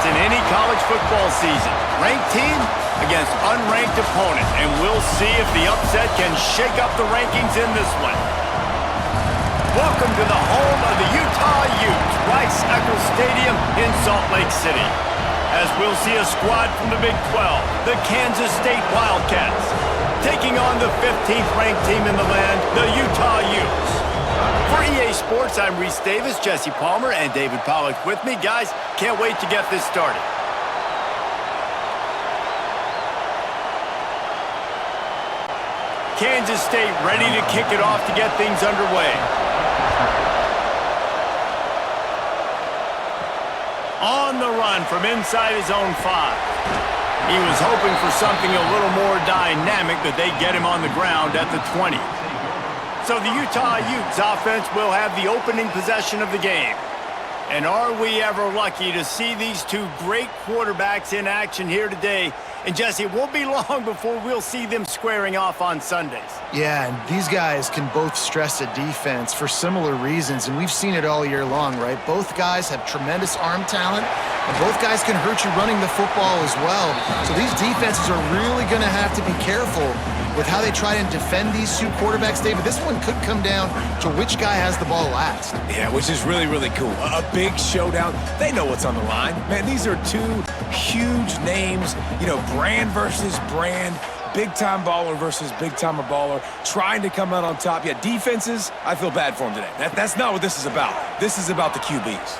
in any college football season. Ranked team against unranked opponent, and we'll see if the upset can shake up the rankings in this one. Welcome to the home of the Utah Utes, Rice-Eccles Stadium in Salt Lake City. As we'll see a squad from the Big 12, the Kansas State Wildcats, taking on the 15th ranked team in the land, the Utah Utes. For EA Sports, I'm Reese Davis, Jesse Palmer, and David Pollack with me. Guys, can't wait to get this started. Kansas State ready to kick it off to get things underway. On the run from inside his own 5. He was hoping for something a little more dynamic, but they get him on the ground at the 20. So the Utah Utes offense will have the opening possession of the game. And are we ever lucky to see these two great quarterbacks in action here today? And Jesse, it won't be long before we'll see them squaring off on Sundays. Yeah, and these guys can both stress a defense for similar reasons, and we've seen it all year long, right? Both guys have tremendous arm talent, and both guys can hurt you running the football as well. So these defenses are really going to have to be careful with how they try and defend these two quarterbacks, David. This one could come down to which guy has the ball last. Yeah, which is really, really cool. A big showdown. They know what's on the line. Man, these are two huge names, you know, brand versus brand, big-time baller versus big-time baller, trying to come out on top. Yeah, defenses, I feel bad for them today. That's not what this is about. This is about the QBs.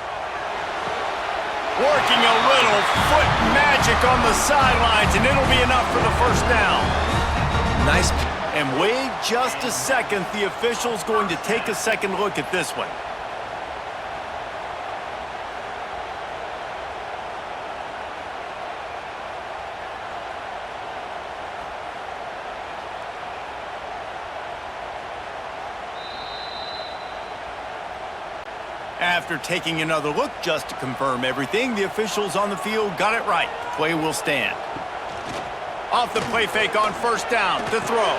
Working a little foot magic on the sidelines, and it'll be enough for the first down. Nice. And wait just a second. The official's going to take a second look at this one. After taking another look just to confirm everything, the officials on the field got it right. Play will stand. Off the play fake on first down, to throw.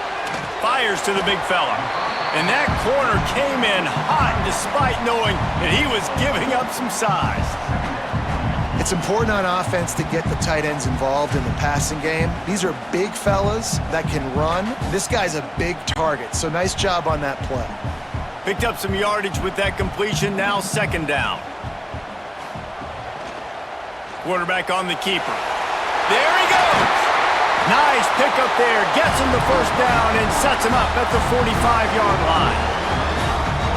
Fires to the big fella. And that corner came in hot despite knowing that he was giving up some size. It's important on offense to get the tight ends involved in the passing game. These are big fellas that can run. This guy's a big target, so nice job on that play. Picked up some yardage with that completion, now second down. Quarterback on the keeper. There he goes! Nice pickup there, gets him the first down and sets him up at the 45-yard line.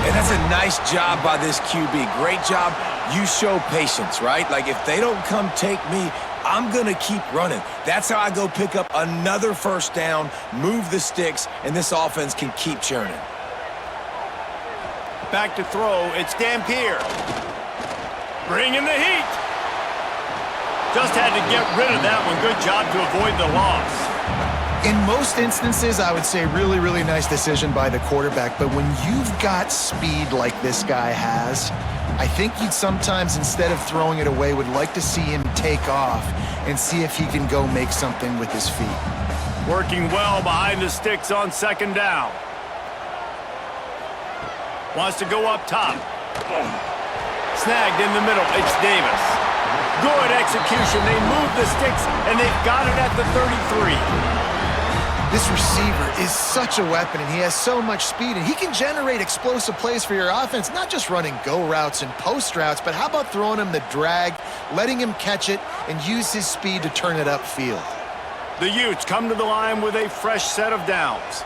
And that's a nice job by this QB. Great job. You show patience, right? Like, if they don't come take me, I'm going to keep running. That's how I go pick up another first down, move the sticks, and this offense can keep churning. Back to throw, it's Dampier. Bringing the heat. Just had to get rid of that one. Good job to avoid the loss. In most instances, I would say really, really nice decision by the quarterback. But when you've got speed like this guy has, I think you'd sometimes, instead of throwing it away, would like to see him take off and see if he can go make something with his feet. Working well behind the sticks on second down. Wants to go up top. Snagged in the middle. It's Davis. Good execution. They move the sticks, and they've got it at the 33. This receiver is such a weapon, and he has so much speed, and he can generate explosive plays for your offense, not just running go routes and post routes, but how about throwing him the drag, letting him catch it, and use his speed to turn it upfield. The Utes come to the line with a fresh set of downs.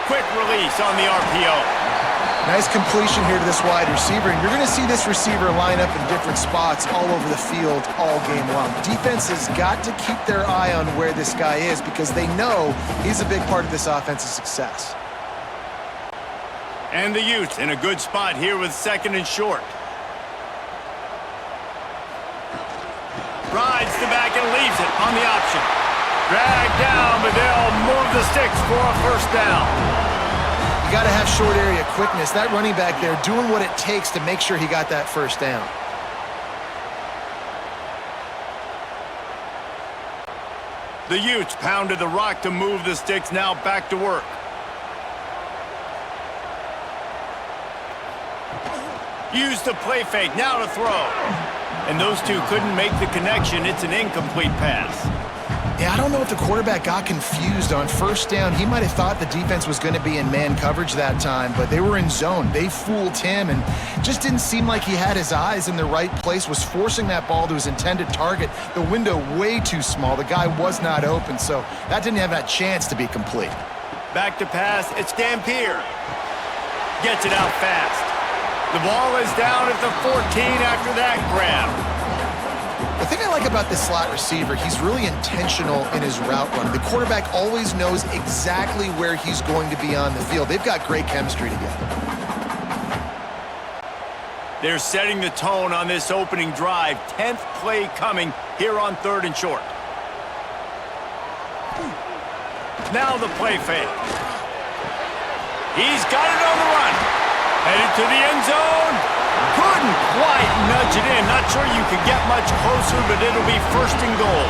Quick release on the RPO. Nice completion here to this wide receiver, and you're going to see this receiver line up in different spots all over the field all game long. Defense has got to keep their eye on where this guy is because they know he's a big part of this offense's success. And the Utes in a good spot here with second and short. Rides the back and leaves it on the option. Dragged down, but they'll move the sticks for a first down. You got to have short area quickness. That running back there doing what it takes to make sure he got that first down. The Utes pounded the rock to move the sticks, now back to work. Use the play fake, now to throw. And those two couldn't make the connection. It's an incomplete pass. Yeah, I don't know if the quarterback got confused on first down. He might have thought the defense was going to be in man coverage that time, but they were in zone. They fooled him and just didn't seem like he had his eyes in the right place, was forcing that ball to his intended target. The window way too small. The guy was not open, so that didn't have that chance to be complete. Back to pass, it's Dampier. Gets it out fast. The ball is down at the 14 after that grab. The thing I like about this slot receiver, he's really intentional in his route run. The quarterback always knows exactly where he's going to be on the field. They've got great chemistry together. They're setting the tone on this opening drive. 10th play coming here on 3rd and short. Now the play fake. He's got it on the run. Headed to the end zone. Couldn't quite nudge it in. Not sure you could get much closer, but it'll be 1st and goal.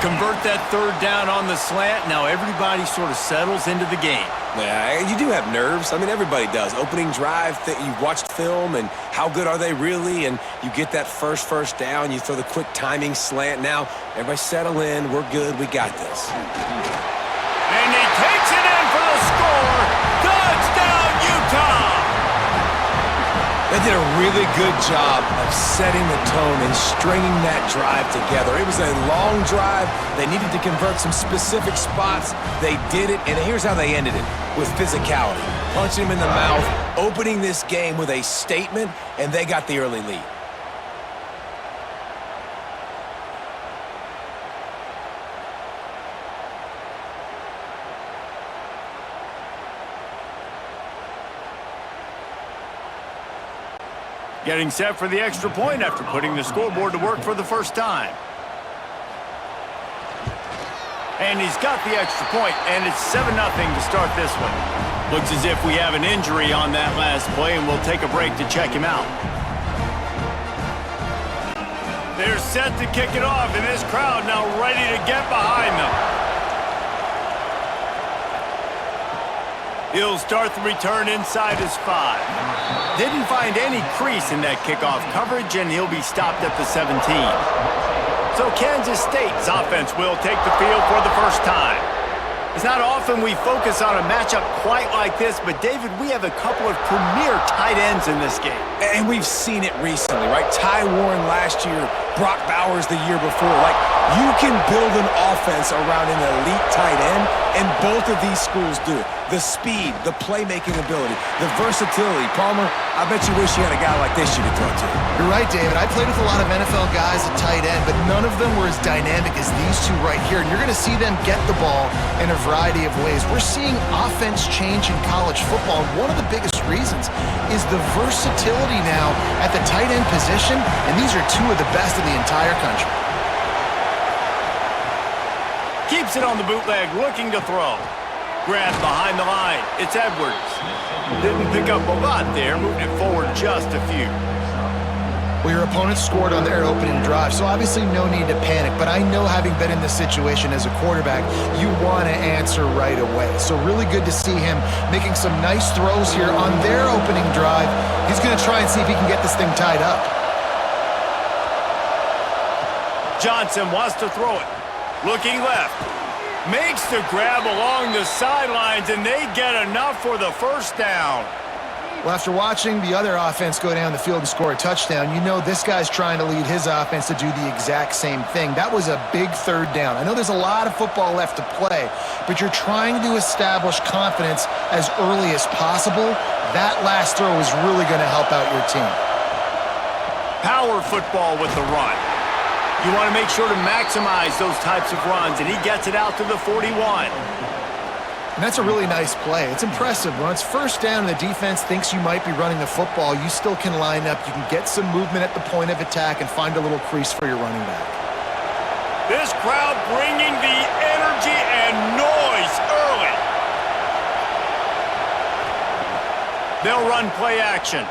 Convert that 3rd down on the slant. Now everybody sort of settles into the game. Yeah, you do have nerves. I mean, everybody does. Opening drive, you've watched film, and how good are they really? And you get that first down. You throw the quick timing slant. Now, everybody settle in. We're good. We got this. And he takes it in for the score. Touchdown, Utah! They did a really good job of setting the tone and stringing that drive together. It was a long drive. They needed to convert some specific spots. They did it, and here's how they ended it, with physicality. Punching him in the mouth, opening this game with a statement, and they got the early lead. Getting set for the extra point after putting the scoreboard to work for the first time. And he's got the extra point, and it's 7-0 to start this one. Looks as if we have an injury on that last play, and we'll take a break to check him out. They're set to kick it off, and this crowd now ready to get behind them. He'll start the return inside his 5. Didn't find any crease in that kickoff coverage, and he'll be stopped at the 17. So Kansas State's offense will take the field for the first time. It's not often we focus on a matchup quite like this, but David, we have a couple of premier tight ends in this game. And we've seen it recently, right? Ty Warren last year, Brock Bowers the year before. Like, you can build an offense around an elite tight end, and both of these schools do it. The speed, the playmaking ability, the versatility. Palmer, I bet you wish you had a guy like this you could throw to. You're right, David. I played with a lot of NFL guys at tight end, but none of them were as dynamic as these two right here. And you're going to see them get the ball in a variety of ways. We're seeing offense change in college football. And one of the biggest reasons is the versatility now at the tight end position, and these are two of the best in the entire country. Keeps it on the bootleg, looking to throw. Grab behind the line. It's Edwards. Didn't pick up a lot there, moving it forward just a few. Well, your opponent scored on their opening drive, so obviously no need to panic. But I know, having been in this situation as a quarterback, you want to answer right away. So really good to see him making some nice throws here on their opening drive. He's going to try and see if he can get this thing tied up. Johnson wants to throw it. Looking left. Makes the grab along the sidelines, and they get enough for the first down. Well, after watching the other offense go down the field and score a touchdown, you know this guy's trying to lead his offense to do the exact same thing. That was a big 3rd down. I know there's a lot of football left to play, but you're trying to establish confidence as early as possible. That last throw is really going to help out your team. Power football with the run. You want to make sure to maximize those types of runs, and he gets it out to the 41. And that's a really nice play. It's impressive. When it's 1st down and the defense thinks you might be running the football, you still can line up. You can get some movement at the point of attack and find a little crease for your running back. This crowd bringing the energy and noise early. They'll run play action.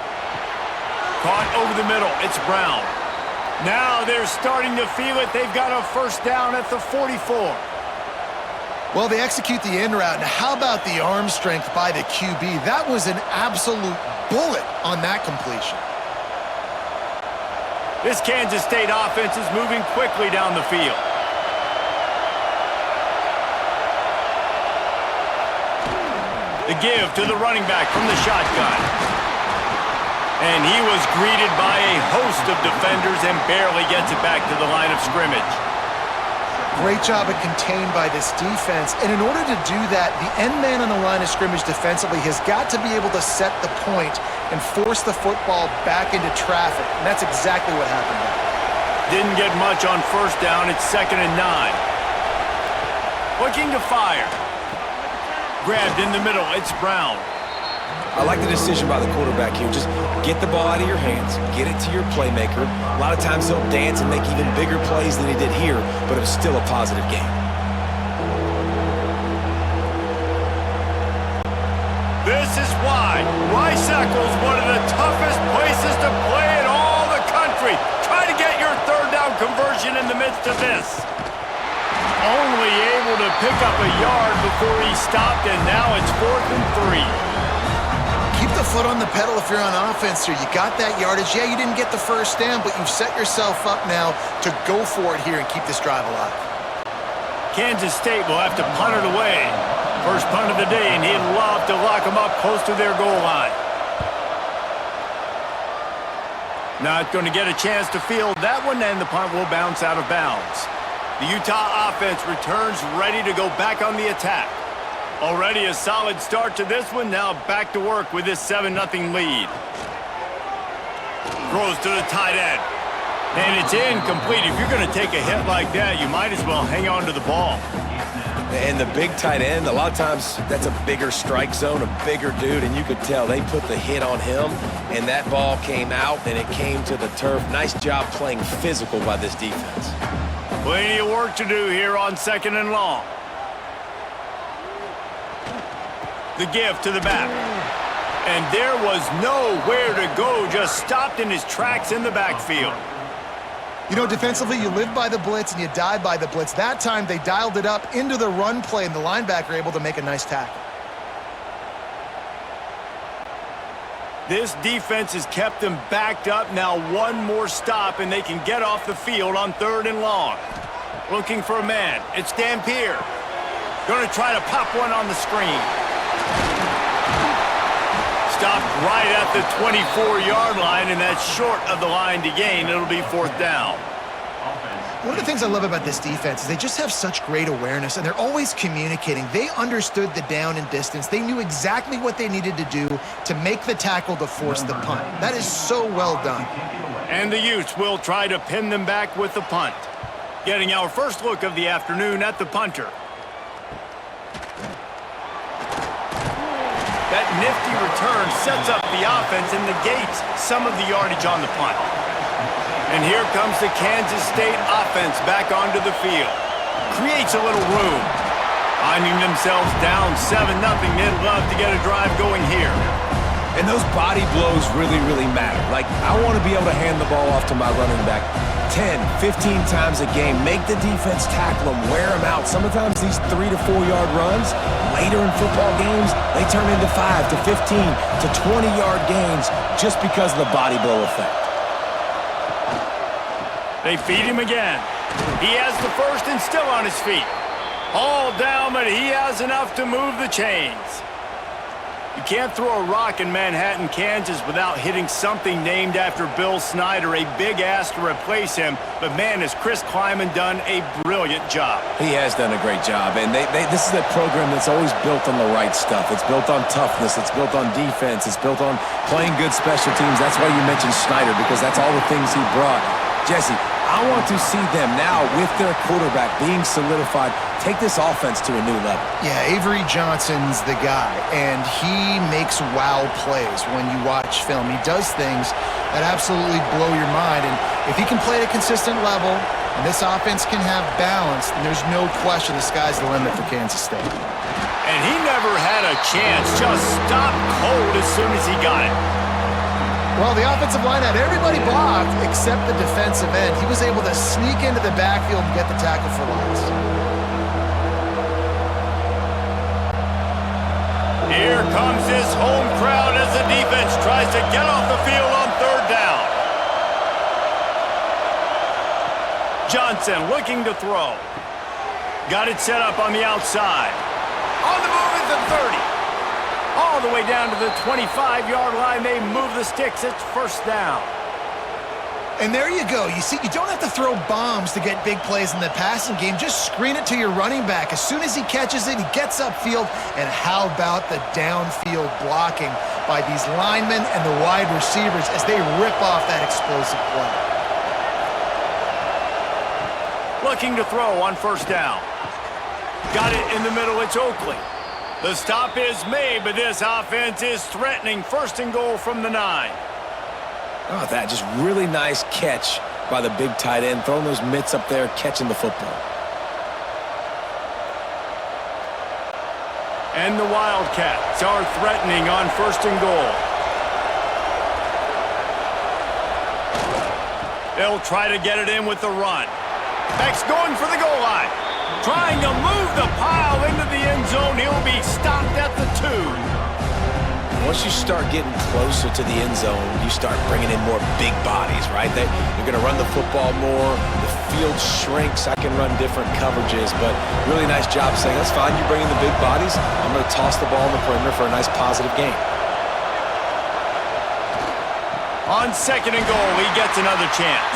Caught over the middle. It's Brown. Now they're starting to feel it. They've got a 1st down at the 44. Well, they execute the in route. Now, how about the arm strength by the QB? That was an absolute bullet on that completion. This Kansas State offense is moving quickly down the field. The give to the running back from the shotgun. And he was greeted by a host of defenders and barely gets it back to the line of scrimmage. Great job at contained by this defense. And in order to do that, the end man on the line of scrimmage defensively has got to be able to set the point and force the football back into traffic. And that's exactly what happened there. Didn't get much on first down. It's 2nd and 9. Looking to fire. Grabbed in the middle. It's Brown. I like the decision by the quarterback here. Just get the ball out of your hands, get it to your playmaker. A lot of times he'll dance and make even bigger plays than he did here, but it was still a positive game. This is why Rice-Eccles, one of the toughest places to play in all the country. Try to get your third down conversion in the midst of this. Only able to pick up a yard before he stopped, and now it's 4th and 3. Keep the foot on the pedal if you're on offense here. You got that yardage. Yeah, you didn't get the first down, but you've set yourself up now to go for it here and keep this drive alive. Kansas State will have to punt it away. First punt of the day, and he'd love to lock them up close to their goal line. Not going to get a chance to field that one, and the punt will bounce out of bounds. The Utah offense returns ready to go back on the attack. Already a solid start to this one. Now back to work with this 7-0 lead. Throws to the tight end. And it's incomplete. If you're going to take a hit like that, you might as well hang on to the ball. And the big tight end, a lot of times that's a bigger strike zone, a bigger dude, and you could tell they put the hit on him, and that ball came out, and it came to the turf. Nice job playing physical by this defense. Plenty of work to do here on 2nd and long. The give to the back. And there was nowhere to go, just stopped in his tracks in the backfield. You know, defensively, you live by the blitz and you die by the blitz. That time, they dialed it up into the run play, and the linebacker able to make a nice tackle. This defense has kept them backed up. Now one more stop, and they can get off the field on 3rd and long. Looking for a man. It's Dampier. Going to try to pop one on the screen. Stopped right at the 24-yard line, and that's short of the line to gain. It'll be 4th down. One of the things I love about this defense is they just have such great awareness, and they're always communicating. They understood the down and distance. They knew exactly what they needed to do to make the tackle to force the punt. That is so well done. And the Utes will try to pin them back with the punt. Getting our first look of the afternoon at the punter. That nifty return sets up the offense and negates some of the yardage on the punt. And here comes the Kansas State offense back onto the field. Creates a little room. Finding themselves down 7-0, they'd love to get a drive going here. And those body blows really, really matter. Like, I want to be able to hand the ball off to my running back 10, 15 times a game. Make the defense tackle them, wear them out. Sometimes these 3 to 4 yard runs, later in football games, they turn into 5 to 15 to 20 yard gains just because of the body blow effect. They feed him again. He has the first and still on his feet. All down, but he has enough to move the chains. You can't throw a rock in Manhattan, Kansas without hitting something named after Bill Snyder, a big ass to replace him. But man, has Chris Kleiman done a brilliant job. He has done a great job, and this is a program that's always built on the right stuff. It's built on toughness. It's built on defense. It's built on playing good special teams. That's why you mentioned Snyder, because that's all the things he brought. Jesse, I want to see them now with their quarterback being solidified take this offense to a new level. Yeah, Avery Johnson's the guy, and he makes wow plays when you watch film. He does things that absolutely blow your mind, and if he can play at a consistent level and this offense can have balance, then there's no question the sky's the limit for Kansas State. And he never had a chance, just stopped cold as soon as he got it. Well, the offensive line had everybody blocked except the defensive end. He was able to sneak into the backfield and get the tackle for loss. comes this home crowd as the defense tries to get off the field on third down. Johnson looking to throw. Got it set up on the outside. On the move at the 30. All the way down to the 25-yard line. They move the sticks. It's first down. And there you go. You see, you don't have to throw bombs to get big plays in the passing game. Just screen it to your running back. As soon as he catches it, he gets upfield. And how about the downfield blocking by these linemen and the wide receivers as they rip off that explosive play. Looking to throw on first down. Got it in the middle. It's Oakley. The stop is made, but this offense is threatening. First and goal from the 9. Oh, that just really nice catch by the big tight end, throwing those mitts up there, catching the football. And the Wildcats are threatening on first and goal. They'll try to get it in with the run. Beck's going for the goal line. Trying to move the pile into the end zone. He'll be stopped at the 2. Once you start getting closer to the end zone, you start bringing in more big bodies, right? You're going to run the football more. The field shrinks. I can run different coverages, but really nice job saying, that's fine. You bring in the big bodies. I'm going to toss the ball in the perimeter for a nice positive gain. On second and goal, he gets another chance.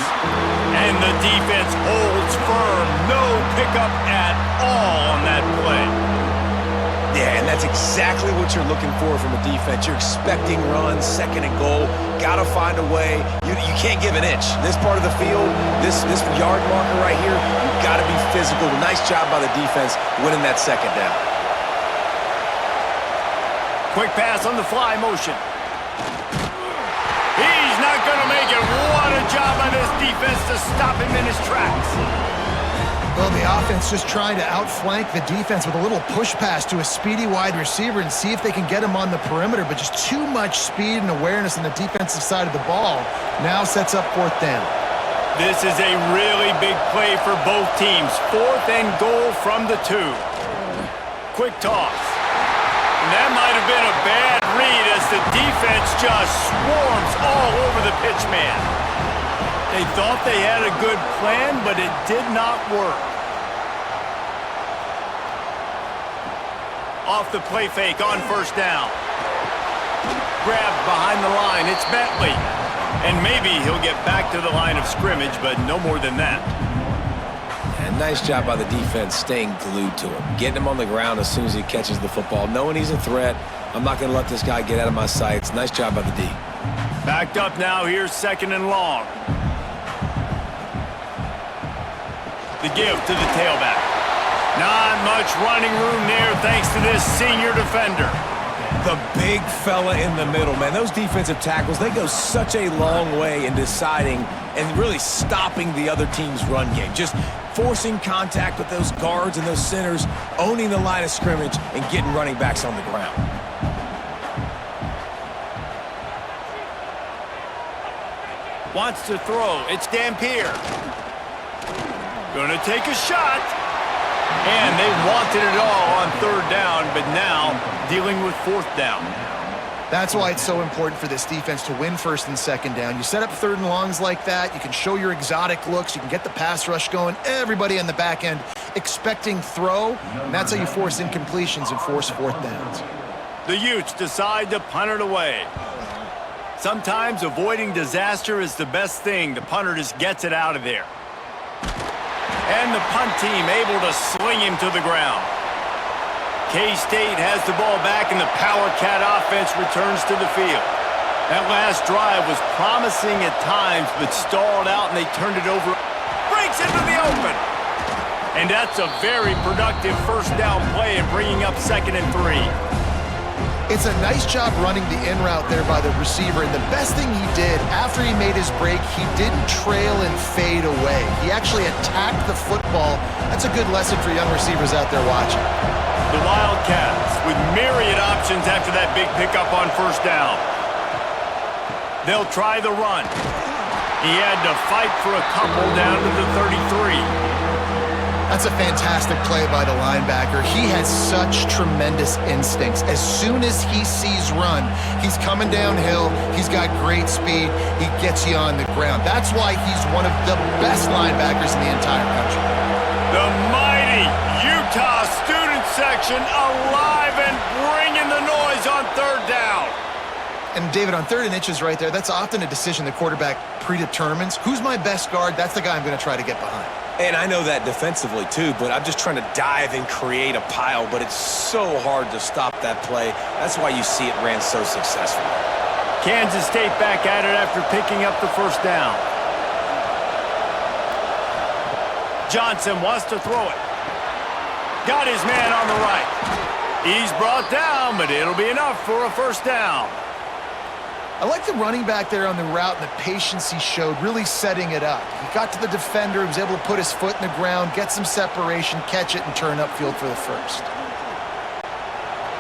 And the defense holds firm. No pickup at all on that play. Yeah, and that's exactly what you're looking for from a defense. You're expecting runs, second and goal. Got to find a way. You can't give an inch. This part of the field, this yard marker right here, you've got to be physical. Nice job by the defense winning that second down. Quick pass on the fly motion. He's not going to make it. What a job by this defense to stop him in his tracks. Well, the offense just trying to outflank the defense with a little push pass to a speedy wide receiver and see if they can get him on the perimeter, but just too much speed and awareness on the defensive side of the ball. Now sets up fourth down. This is a really big play for both teams. Fourth and goal from the 2. Quick toss. And that might have been a bad read as the defense just swarms all over the pitch man. They thought they had a good plan, but it did not work. Off the play fake on first down. Grabbed behind the line. It's Bentley. And maybe he'll get back to the line of scrimmage, but no more than that. And nice job by the defense staying glued to him. Getting him on the ground as soon as he catches the football. Knowing he's a threat. I'm not going to let this guy get out of my sights. Nice job by the D. Backed up now. Here's second and long. The give to the tailback. Not much running room there thanks to this senior defender. The big fella in the middle, man. Those defensive tackles, they go such a long way in deciding and really stopping the other team's run game. Just forcing contact with those guards and those centers, owning the line of scrimmage, and getting running backs on the ground. Wants to throw. It's Dampier. Gonna take a shot. And they wanted it all on third down, but now dealing with fourth down. That's why it's so important for this defense to win first and second down. You set up third and longs like that, you can show your exotic looks, you can get the pass rush going, everybody on the back end expecting throw, and that's how you force incompletions and force fourth downs. The Utes decide to punt it away. Sometimes avoiding disaster is the best thing. The punter just gets it out of there. And the punt team able to sling him to the ground. K-State has the ball back, and the Power Cat offense returns to the field. That last drive was promising at times, but stalled out, and they turned it over. Breaks into the open. And that's a very productive first down play and bringing up 2nd and 3. It's a nice job running the in route there by the receiver, and the best thing he did after he made his break, he didn't trail and fade away. He actually attacked the football. That's a good lesson for young receivers out there watching. The Wildcats with myriad options after that big pickup on first down. They'll try the run. He had to fight for a couple down to the 33. That's a fantastic play by the linebacker. He has such tremendous instincts. As soon as he sees run, he's coming downhill. He's got great speed. He gets you on the ground. That's why he's one of the best linebackers in the entire country. The mighty Utah student section alive and bringing the noise on third down. And David, on 3rd and inches right there, that's often a decision the quarterback predetermines. Who's my best guard? That's the guy I'm going to try to get behind. And I know that defensively too, but I'm just trying to dive and create a pile, but it's so hard to stop that play. That's why you see it ran so successfully. Kansas State back at it after picking up the first down. Johnson wants to throw it. Got his man on the right. He's brought down, but it'll be enough for a first down. I like the running back there on the route and the patience he showed, really setting it up. He got to the defender, he was able to put his foot in the ground, get some separation, catch it, and turn upfield for the first.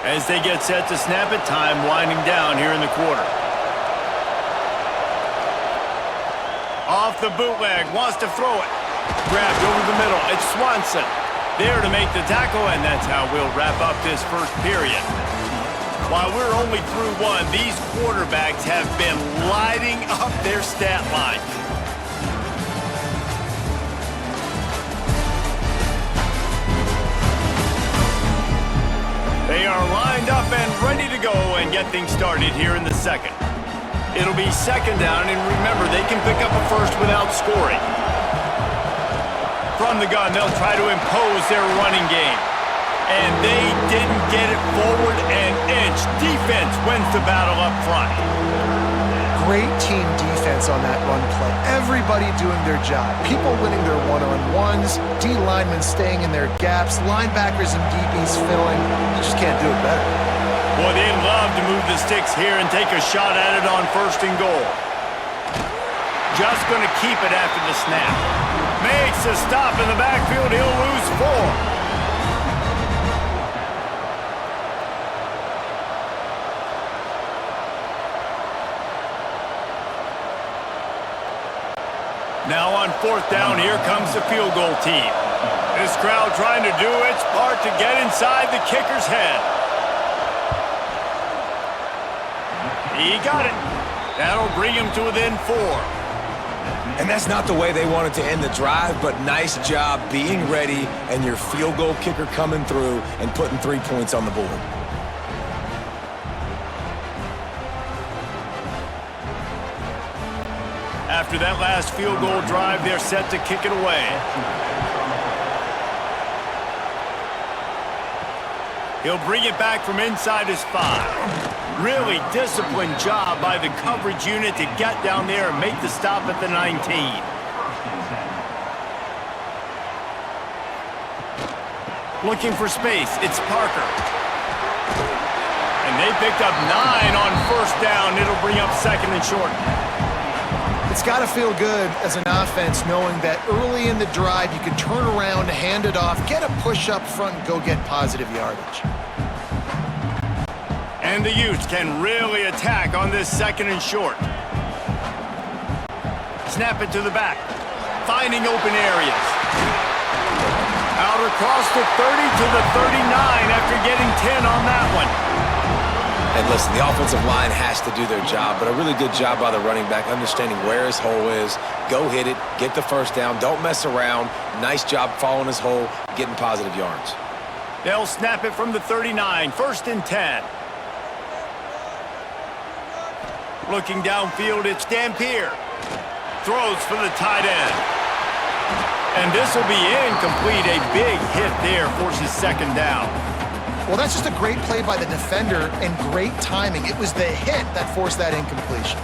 As they get set to snap it, time winding down here in the quarter. Off the bootleg, wants to throw it. Grabbed over the middle, it's Swanson. There to make the tackle, and that's how we'll wrap up this first period. While we're only through one, these quarterbacks have been lighting up their stat line. They are lined up and ready to go and get things started here in the second. It'll be second down, and remember, they can pick up a first without scoring. From the gun, they'll try to impose their running game. And they didn't get it forward an inch. Defense wins the battle up front. Great team defense on that run play. Everybody doing their job. People winning their one-on-ones, D linemen staying in their gaps, linebackers and DBs filling. You just can't do it better. Boy, they'd love to move the sticks here and take a shot at it on 1st and goal. Just going to keep it after the snap. Makes a stop in the backfield. He'll lose 4. Now on 4th down, here comes the field goal team. This crowd trying to do its part to get inside the kicker's head. He got it. That'll bring him to within 4. And that's not the way they wanted to end the drive, but nice job being ready and your field goal kicker coming through and putting 3 points on the board. After that last field goal drive, they're set to kick it away. He'll bring it back from inside his 5. Really disciplined job by the coverage unit to get down there and make the stop at the 19. Looking for space, it's Parker. And they picked up 9 on 1st down. It'll bring up 2nd and short. It's got to feel good as an offense knowing that early in the drive you can turn around, hand it off, get a push up front, and go get positive yardage. And the Utes can really attack on this 2nd and short. Snap it to the back. Finding open areas. Out across the 30 to the 39 after getting 10 on that one. And listen, the offensive line has to do their job, but a really good job by the running back, understanding where his hole is. Go hit it, get the first down, don't mess around. Nice job following his hole, getting positive yards. They'll snap it from the 39, 1st and 10. Looking downfield, it's Dampier. Throws for the tight end. And this will be incomplete. A big hit there forces 2nd down. Well, that's just a great play by the defender and great timing. It was the hit that forced that incompletion.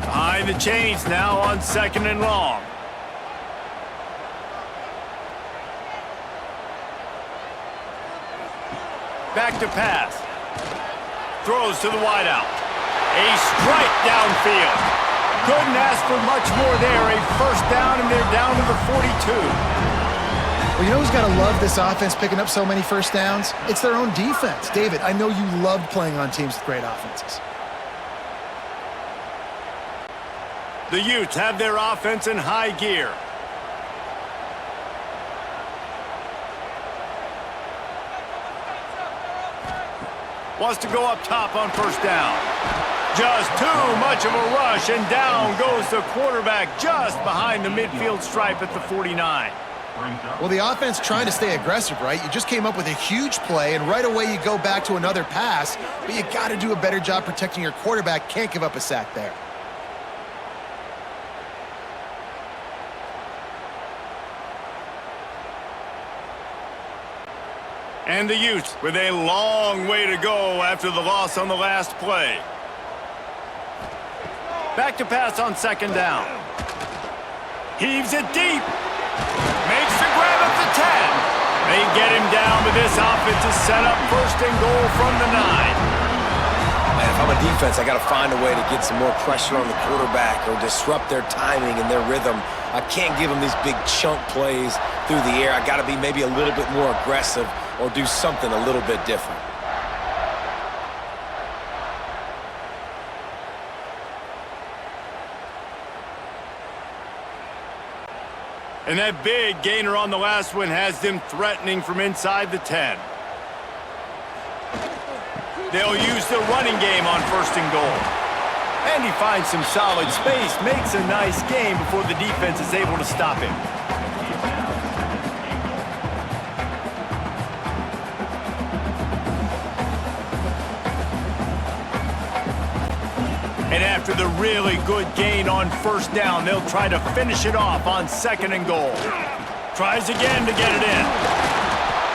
Behind the chains now on 2nd and long. Back to pass. Throws to the wideout. A strike downfield. Couldn't ask for much more there. A 1st down, and they're down to the 42. Well, you know who's got to love this offense picking up so many 1st downs? It's their own defense. David, I know you loved playing on teams with great offenses. The Utes have their offense in high gear. Wants to go up top on first down. Just too much of a rush, and down goes the quarterback just behind the midfield stripe at the 49. Well, the offense trying to stay aggressive, right? You just came up with a huge play, and right away you go back to another pass, but you got to do a better job protecting your quarterback. Can't give up a sack there. And the Utes with a long way to go after the loss on the last play. Back to pass on second down. Heaves it deep. Makes the grab at the 10. They get him down, but this offense is set up first and goal from the 9. Man, if I'm a defense, I got to find a way to get some more pressure on the quarterback or disrupt their timing and their rhythm. I can't give them these big chunk plays through the air. I got to be maybe a little bit more aggressive or do something a little bit different. And that big gainer on the last one has them threatening from inside the 10. They'll use the running game on first and goal. And he finds some solid space, makes a nice game before the defense is able to stop him. And after the really good gain on first down, they'll try to finish it off on second and goal. Tries again to get it in.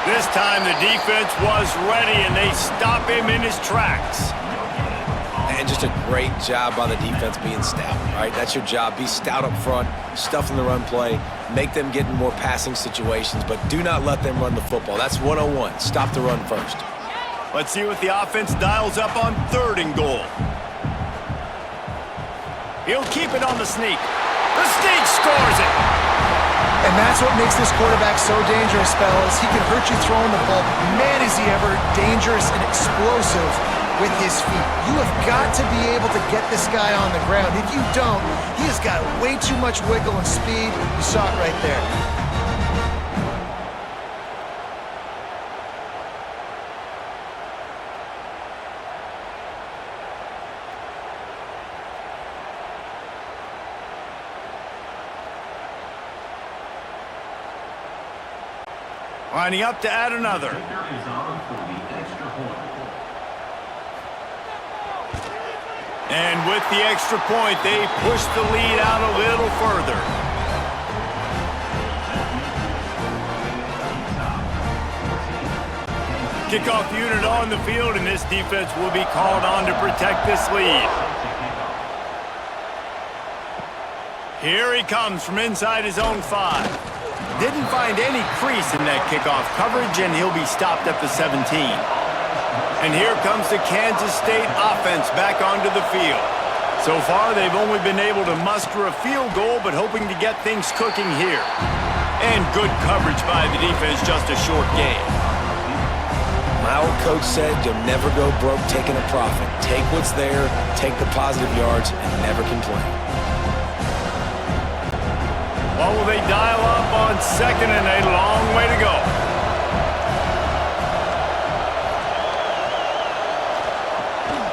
This time the defense was ready, and they stop him in his tracks. And just a great job by the defense being stout, right? That's your job. Be stout up front, stuff in the run play, make them get in more passing situations, but do not let them run the football. That's 101. Stop the run first. Let's see what the offense dials up on third and goal. He'll keep it on the sneak. The sneak scores it. And that's what makes this quarterback so dangerous, fellas. He can hurt you throwing the ball. Man, is he ever dangerous and explosive with his feet. You have got to be able to get this guy on the ground. If you don't, he has got way too much wiggle and speed. You saw it right there. Lining up to add another. And with the extra point, they push the lead out a little further. Kickoff unit on the field, and this defense will be called on to protect this lead. Here he comes from inside his own 5. Didn't find any crease in that kickoff coverage, and he'll be stopped at the 17. And here comes the Kansas State offense back onto the field. So far, they've only been able to muster a field goal, but hoping to get things cooking here. And good coverage by the defense, just a short gain. My old coach said you'll never go broke taking a profit. Take what's there, take the positive yards, and never complain. What will they dial up on second, and a long way to go?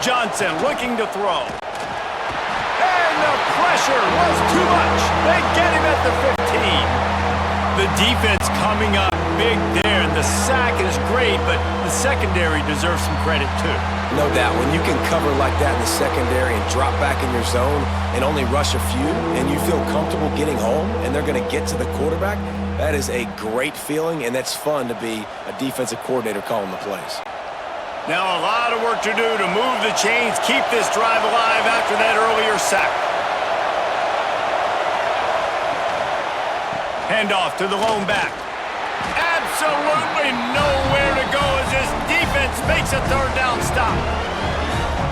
Johnson looking to throw. And the pressure was too much. They get him at the 15. The defense coming up big there, and the sack is great, but the secondary deserves some credit too. No doubt, when you can cover like that in the secondary and drop back in your zone and only rush a few, and you feel comfortable getting home and they're going to get to the quarterback, that is a great feeling, and that's fun to be a defensive coordinator calling the plays. Now a lot of work to do to move the chains, keep this drive alive after that earlier sack. Handoff to the lone back. Absolutely nowhere to go as this defense makes a third down stop.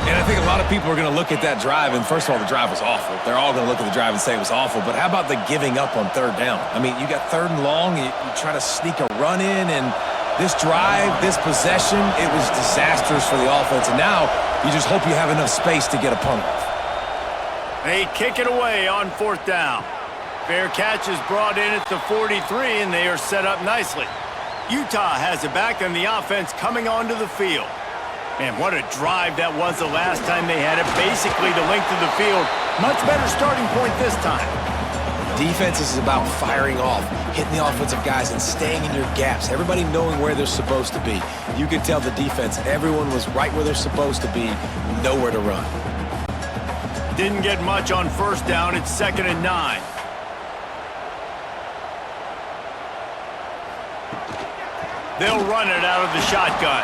And I think a lot of people are going to look at that drive, and first of all, the drive was awful. They're all going to look at the drive and say it was awful, but how about the giving up on third down? I mean, you got third and long, you try to sneak a run in, and this drive, this possession, it was disastrous for the offense, and now you just hope you have enough space to get a punt off. They kick it away on 4th down. Fair catch is brought in at the 43, and they are set up nicely. Utah has it back, and the offense coming onto the field. And what a drive that was the last time they had it, basically the length of the field. Much better starting point this time. Defense is about firing off, hitting the offensive guys, and staying in your gaps. Everybody knowing where they're supposed to be. You could tell the defense, everyone was right where they're supposed to be, nowhere to run. Didn't get much on 1st down. It's 2nd and 9. They'll run it out of the shotgun.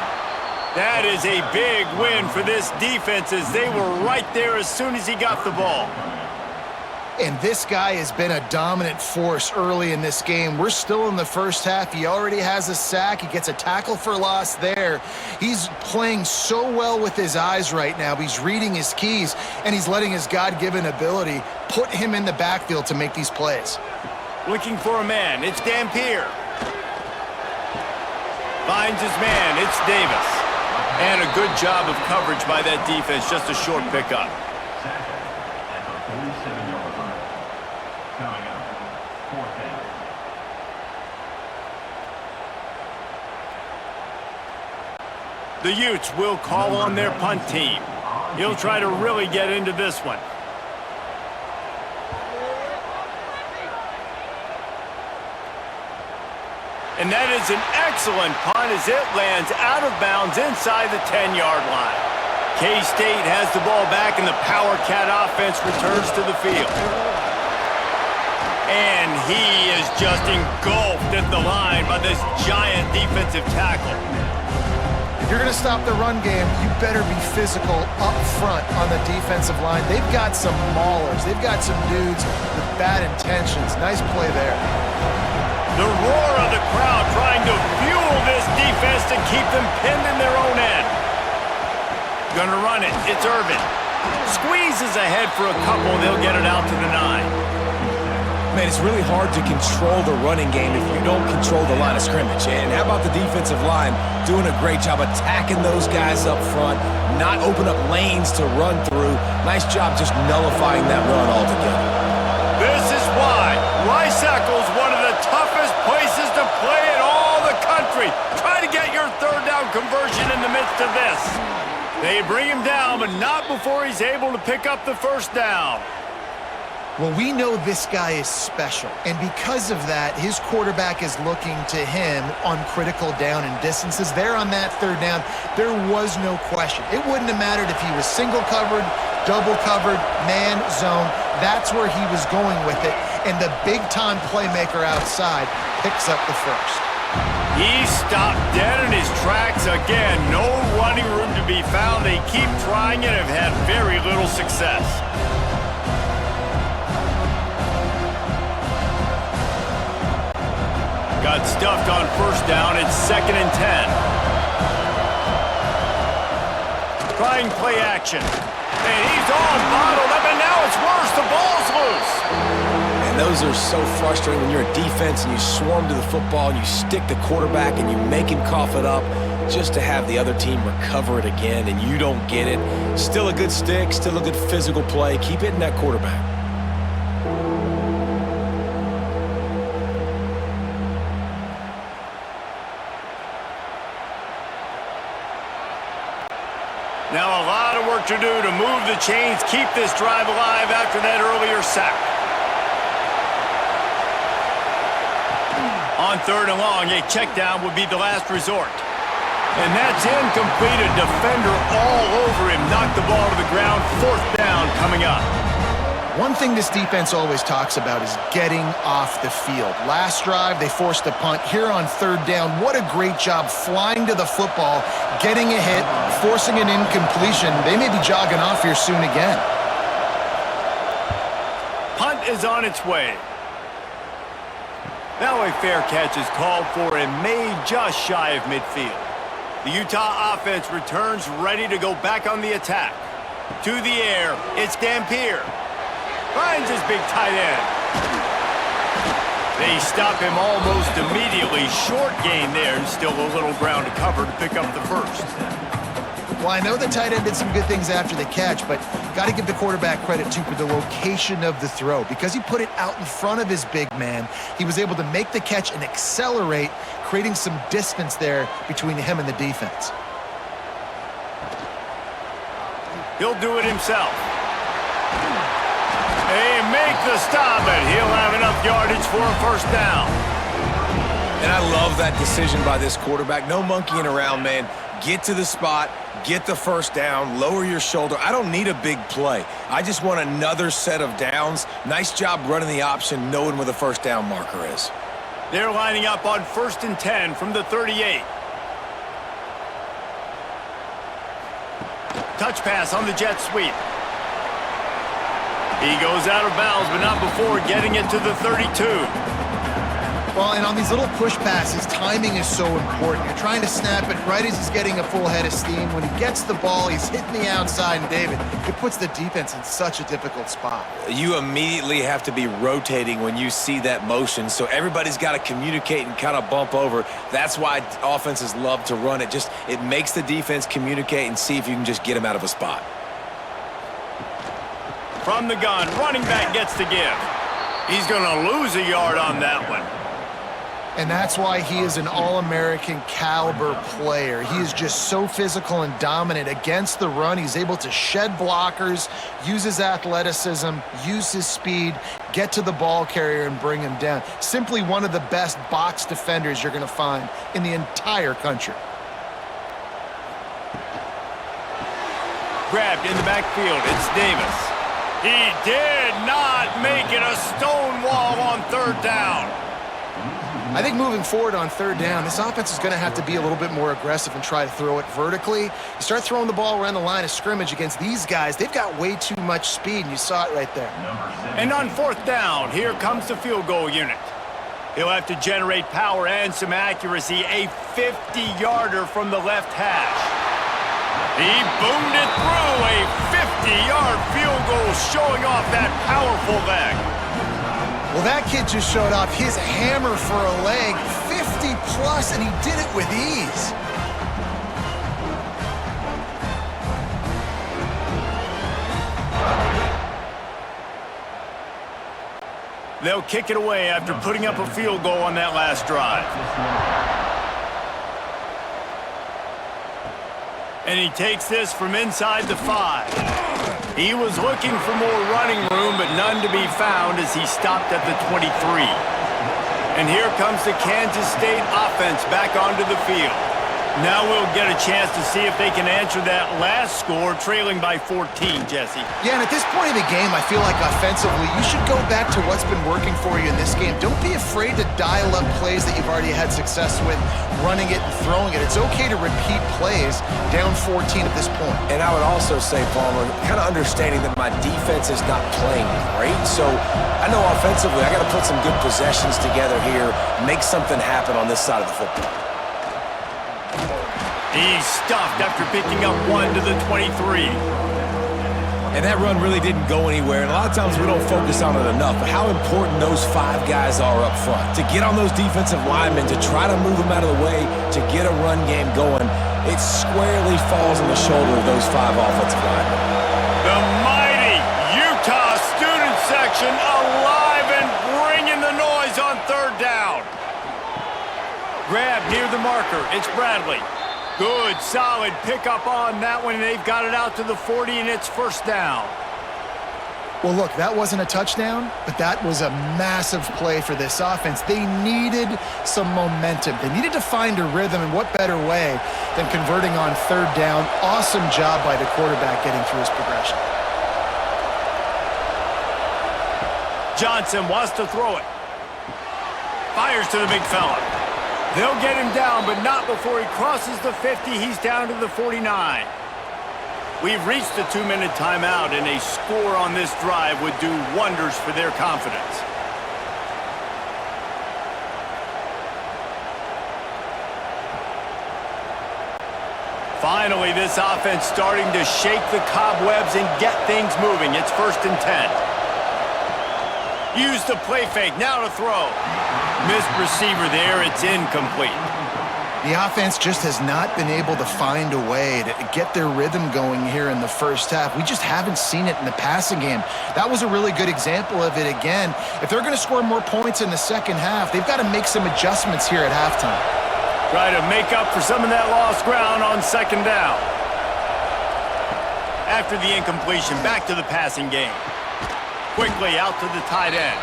That is a big win for this defense as they were right there as soon as he got the ball. And this guy has been a dominant force early in this game. We're still in the first half. He already has a sack. He gets a tackle for loss there. He's playing so well with his eyes right now. He's reading his keys, and he's letting his God-given ability put him in the backfield to make these plays. Looking for a man. It's Dampier. Finds his man. It's Davis. And a good job of coverage by that defense. Just a short pickup. The Utes will call on their punt team. He'll try to really get into this one. And that is an excellent punt as it lands out of bounds inside the 10-yard line. K-State has the ball back and the Power Cat offense returns to the field. And he is just engulfed at the line by this giant defensive tackle. If you're going to stop the run game, you better be physical up front on the defensive line. They've got some maulers. They've got some dudes with bad intentions. Nice play there. The roar of the crowd trying to fuel this defense to keep them pinned in their own end. Gonna run it. It's Irvin. Squeezes ahead for a couple. They'll get it out to the 9. Man, it's really hard to control the running game if you don't control the line of scrimmage. And how about the defensive line doing a great job attacking those guys up front, not open up lanes to run through. Nice job just nullifying that run altogether. This is why Rice-Eccles is one of the toughest places to play in all the country. Try to get your 3rd down conversion in the midst of this. They bring him down, but not before he's able to pick up the 1st down. Well, we know this guy is special, and because of that, his quarterback is looking to him on critical down and distances. There on that 3rd down, there was no question. It wouldn't have mattered if he was single covered, double covered, man, zone. That's where he was going with it, and the big-time playmaker outside picks up the 1st. He stopped dead in his tracks again. No running room to be found. They keep trying and have had very little success. Got stuffed on 1st down. It's 2nd and 10. Trying play action. And he's all bottled up, and now it's worse. The ball's loose. And those are so frustrating when you're a defense and you swarm to the football and you stick the quarterback and you make him cough it up just to have the other team recover it again and you don't get it. Still a good stick, still a good physical play. Keep hitting that quarterback. Now a lot of work to do to move the chains, keep this drive alive after that earlier sack. On 3rd and long, a check down would be the last resort. And that's incomplete. A defender all over him. Knocked the ball to the ground. 4th down coming up. One thing this defense always talks about is getting off the field. Last drive, they forced a punt. Here on 3rd down, what a great job flying to the football, getting a hit, forcing an incompletion. They may be jogging off here soon again. Punt is on its way. Now a fair catch is called for and made just shy of midfield. The Utah offense returns ready to go back on the attack. To the air, it's Dampier. Finds his big tight end. They stop him almost immediately. Short gain there and still a little ground to cover to pick up the 1st. Well, I know the tight end did some good things after the catch, but got to give the quarterback credit, too, for the location of the throw. Because he put it out in front of his big man, he was able to make the catch and accelerate, creating some distance there between him and the defense. He'll do it himself. They make the stop, and he'll have enough yardage for a first down. And I love that decision by this quarterback. No monkeying around, man. Get to the spot, get the first down, lower your shoulder. I don't need a big play. I just want another set of downs. Nice job running the option, knowing where the first down marker is. They're lining up on 1st and 10 from the 38. Touch pass on the jet sweep. He goes out of bounds, but not before getting it to the 32. Well, and on these little push passes, timing is so important. You're trying to snap it right as he's getting a full head of steam. When he gets the ball, he's hitting the outside, and David, it puts the defense in such a difficult spot. You immediately have to be rotating when you see that motion, so everybody's got to communicate and kind of bump over. That's why offenses love to run it. It makes the defense communicate and see if you can just get him out of a spot. From the gun, running back gets to give. He's going to lose a yard on that one. And that's why he is an All-American caliber player. He is just so physical and dominant against the run. He's able to shed blockers, use his athleticism, use his speed, get to the ball carrier and bring him down. Simply one of the best box defenders you're going to find in the entire country. Grabbed in the backfield, it's Davis. He did not make it a stone wall on 3rd down. I think moving forward on 3rd down, this offense is going to have to be a little bit more aggressive and try to throw it vertically. You start throwing the ball around the line of scrimmage against these guys, they've got way too much speed, and you saw it right there. And on 4th down, here comes the field goal unit. He'll have to generate power and some accuracy, a 50-yarder from the left hash. He boomed it through, a 50-yard field goal showing off that powerful leg. Well, that kid just showed off his hammer for a leg, 50-plus, and he did it with ease. They'll kick it away after putting up a field goal on that last drive. And he takes this from inside the 5. He was looking for more running room, but none to be found as he stopped at the 23. And here comes the Kansas State offense back onto the field. Now we'll get a chance to see if they can answer that last score, trailing by 14, Jesse. Yeah, and at this point in the game, I feel like offensively, you should go back to what's been working for you in this game. Don't be afraid to dial up plays that you've already had success with, running it and throwing it. It's okay to repeat plays down 14 at this point. And I would also say, Palmer, kind of understanding that my defense is not playing great, so I know offensively I got to put some good possessions together here, make something happen on this side of the football. He's stuffed after picking up 1 to the 23. And that run really didn't go anywhere, and a lot of times we don't focus on it enough, but how important those 5 guys are up front. To get on those defensive linemen, to try to move them out of the way, to get a run game going, it squarely falls on the shoulder of those 5 offensive linemen. The mighty Utah student section alive and bringing the noise on 3rd down. Grab near the marker, it's Bradley. Good, solid pickup on that one, and they've got it out to the 40, and it's 1st down. Well, look, that wasn't a touchdown, but that was a massive play for this offense. They needed some momentum. They needed to find a rhythm, and what better way than converting on 3rd down. Awesome job by the quarterback getting through his progression. Johnson wants to throw it. Fires to the big fella. They'll get him down, but not before he crosses the 50. He's down to the 49. We've reached the 2-minute timeout, and a score on this drive would do wonders for their confidence. Finally, this offense starting to shake the cobwebs and get things moving. It's 1st and 10. Use the play fake, now to throw. Missed receiver there, it's incomplete. The offense just has not been able to find a way to get their rhythm going here in the first half. We just haven't seen it in the passing game. That was a really good example of it again. If they're going to score more points in the second half, they've got to make some adjustments here at halftime. Try to make up for some of that lost ground on second down. After the incompletion, back to the passing game. Quickly out to the tight end.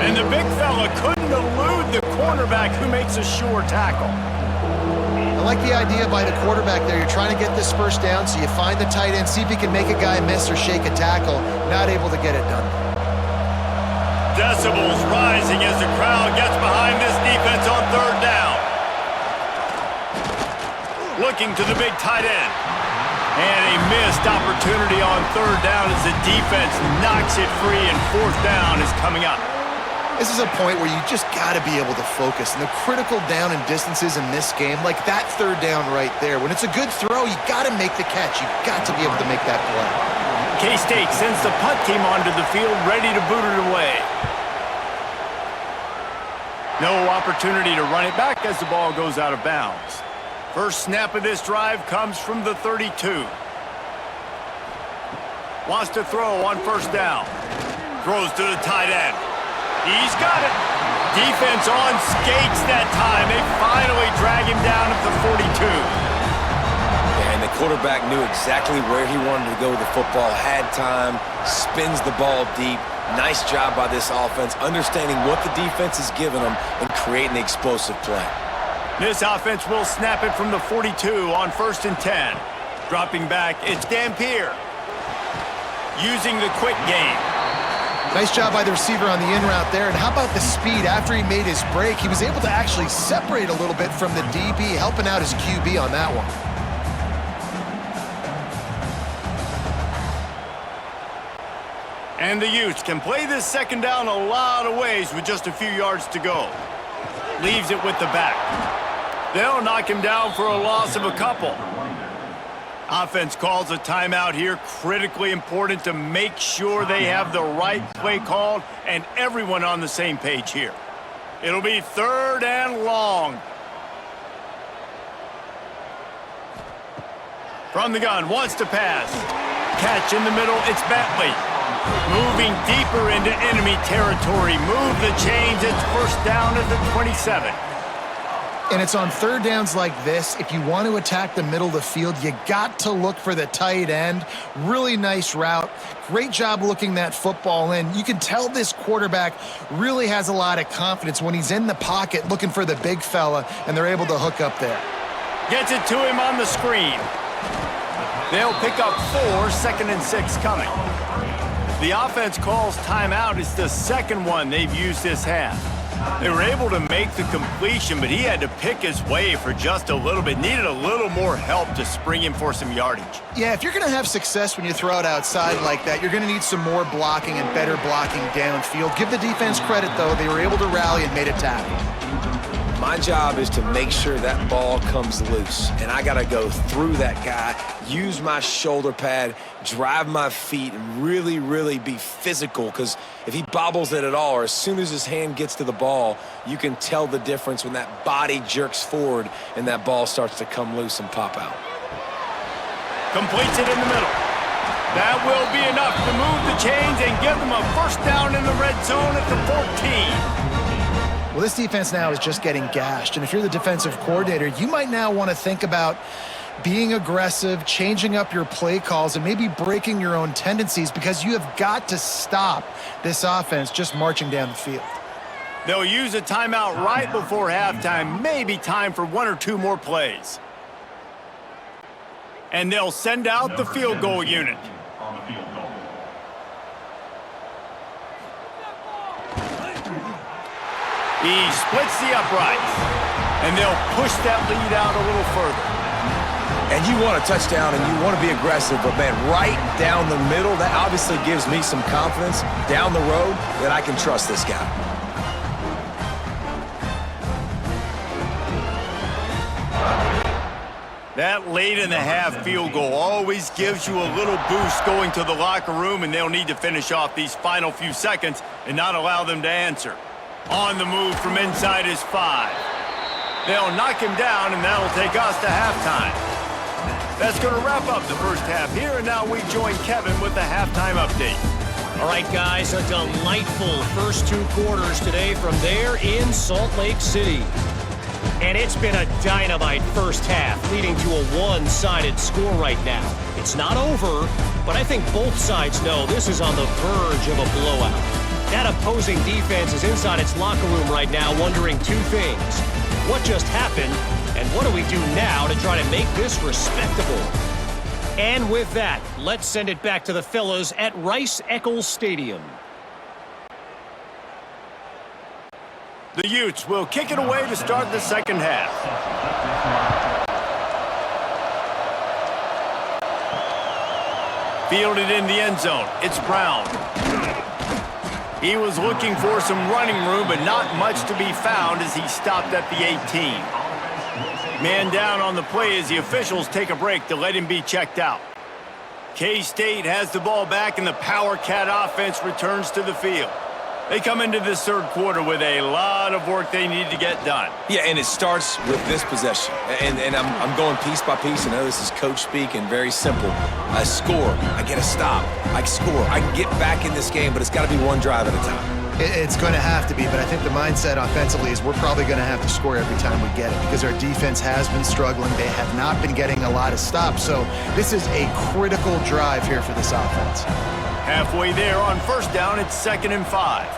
And the big fella couldn't elude the cornerback who makes a sure tackle. I like the idea by the quarterback there. You're trying to get this first down, so you find the tight end, see if he can make a guy miss or shake a tackle. Not able to get it done. Decibels rising as the crowd gets behind this defense on third down. Looking to the big tight end. And a missed opportunity on third down as the defense knocks it free, and fourth down is coming up. This is a point where you just got to be able to focus. And the critical down and distances in this game, like that third down right there, when it's a good throw, you got to make the catch. You got to be able to make that play. K-State sends the punt team onto the field, ready to boot it away. No opportunity to run it back as the ball goes out of bounds. First snap of this drive comes from the 32. Wants to throw on first down. Throws to the tight end. He's got it. Defense on skates that time. They finally drag him down at the 42. And the quarterback knew exactly where he wanted to go with the football, had time, spins the ball deep. Nice job by this offense, understanding what the defense is giving them and creating the explosive play. This offense will snap it from the 42 on 1st and 10. Dropping back, it's Dampier. Using the quick game. Nice job by the receiver on the in route there. And how about the speed? After he made his break, he was able to actually separate a little bit from the DB, helping out his QB on that one. And the Utes can play this second down a lot of ways with just a few yards to go. Leaves it with the back. They'll knock him down for a loss of a couple. Offense calls a timeout here. Critically important to make sure they have the right play called and everyone on the same page here. It'll be 3rd and long. From the gun, wants to pass. Catch in the middle, it's Bentley. Moving deeper into enemy territory. Move the chains, it's first down at the 27. And it's on third downs like this. If you want to attack the middle of the field, you got to look for the tight end. Really nice route. Great job looking that football in. You can tell this quarterback really has a lot of confidence when he's in the pocket looking for the big fella, and they're able to hook up there. Gets it to him on the screen. They'll pick up 4, 2nd and 6 coming. The offense calls timeout. It's the second one they've used this half. They were able to make the completion, but he had to pick his way for just a little bit. Needed a little more help to spring him for some yardage. Yeah, if you're going to have success when you throw it outside like that, you're going to need some more blocking and better blocking downfield. Give the defense credit, though. They were able to rally and made a tackle. My job is to make sure that ball comes loose, and I got to go through that guy, use my shoulder pad, drive my feet, and really, really be physical, because if he bobbles it at all, or as soon as his hand gets to the ball, you can tell the difference when that body jerks forward and that ball starts to come loose and pop out. Completes it in the middle. That will be enough to move the chains and give them a first down in the red zone at the 14. Well, this defense now is just getting gashed. And if you're the defensive coordinator, you might now want to think about being aggressive, changing up your play calls, and maybe breaking your own tendencies, because you have got to stop this offense just marching down the field. They'll use a timeout right before halftime. Maybe time for 1 or 2 more plays. And they'll send out the field goal unit. He splits the uprights, and they'll push that lead out a little further. And you want a touchdown, and you want to be aggressive, but, man, right down the middle, that obviously gives me some confidence down the road that I can trust this guy. That late in the half field goal always gives you a little boost going to the locker room, and they'll need to finish off these final few seconds and not allow them to answer. On the move from inside is 5. They'll knock him down, and that'll take us to halftime. That's going to wrap up the first half here, and now we join Kevin with the halftime update. All right, guys, a delightful first 2 quarters today from there in Salt Lake City. And it's been a dynamite first half, leading to a one-sided score right now. It's not over, but I think both sides know this is on the verge of a blowout. That opposing defense is inside its locker room right now wondering 2 things. What just happened, and what do we do now to try to make this respectable? And with that, let's send it back to the fellas at Rice-Eccles Stadium. The Utes will kick it away to start the second half. Fielded in the end zone. It's Brown. He was looking for some running room, but not much to be found as he stopped at the 18. Man down on the play as the officials take a break to let him be checked out. K-State has the ball back, and the Power Cat offense returns to the field. They come into this third quarter with a lot of work they need to get done. Yeah, and it starts with this possession. And I'm going piece by piece. I know this is coach speak and very simple. I score. I get a stop. I score. I can get back in this game, but it's got to be one drive at a time. It's going to have to be, but I think the mindset offensively is we're probably going to have to score every time we get it because our defense has been struggling. They have not been getting a lot of stops, so this is a critical drive here for this offense. Halfway there on first down, it's 2nd and 5.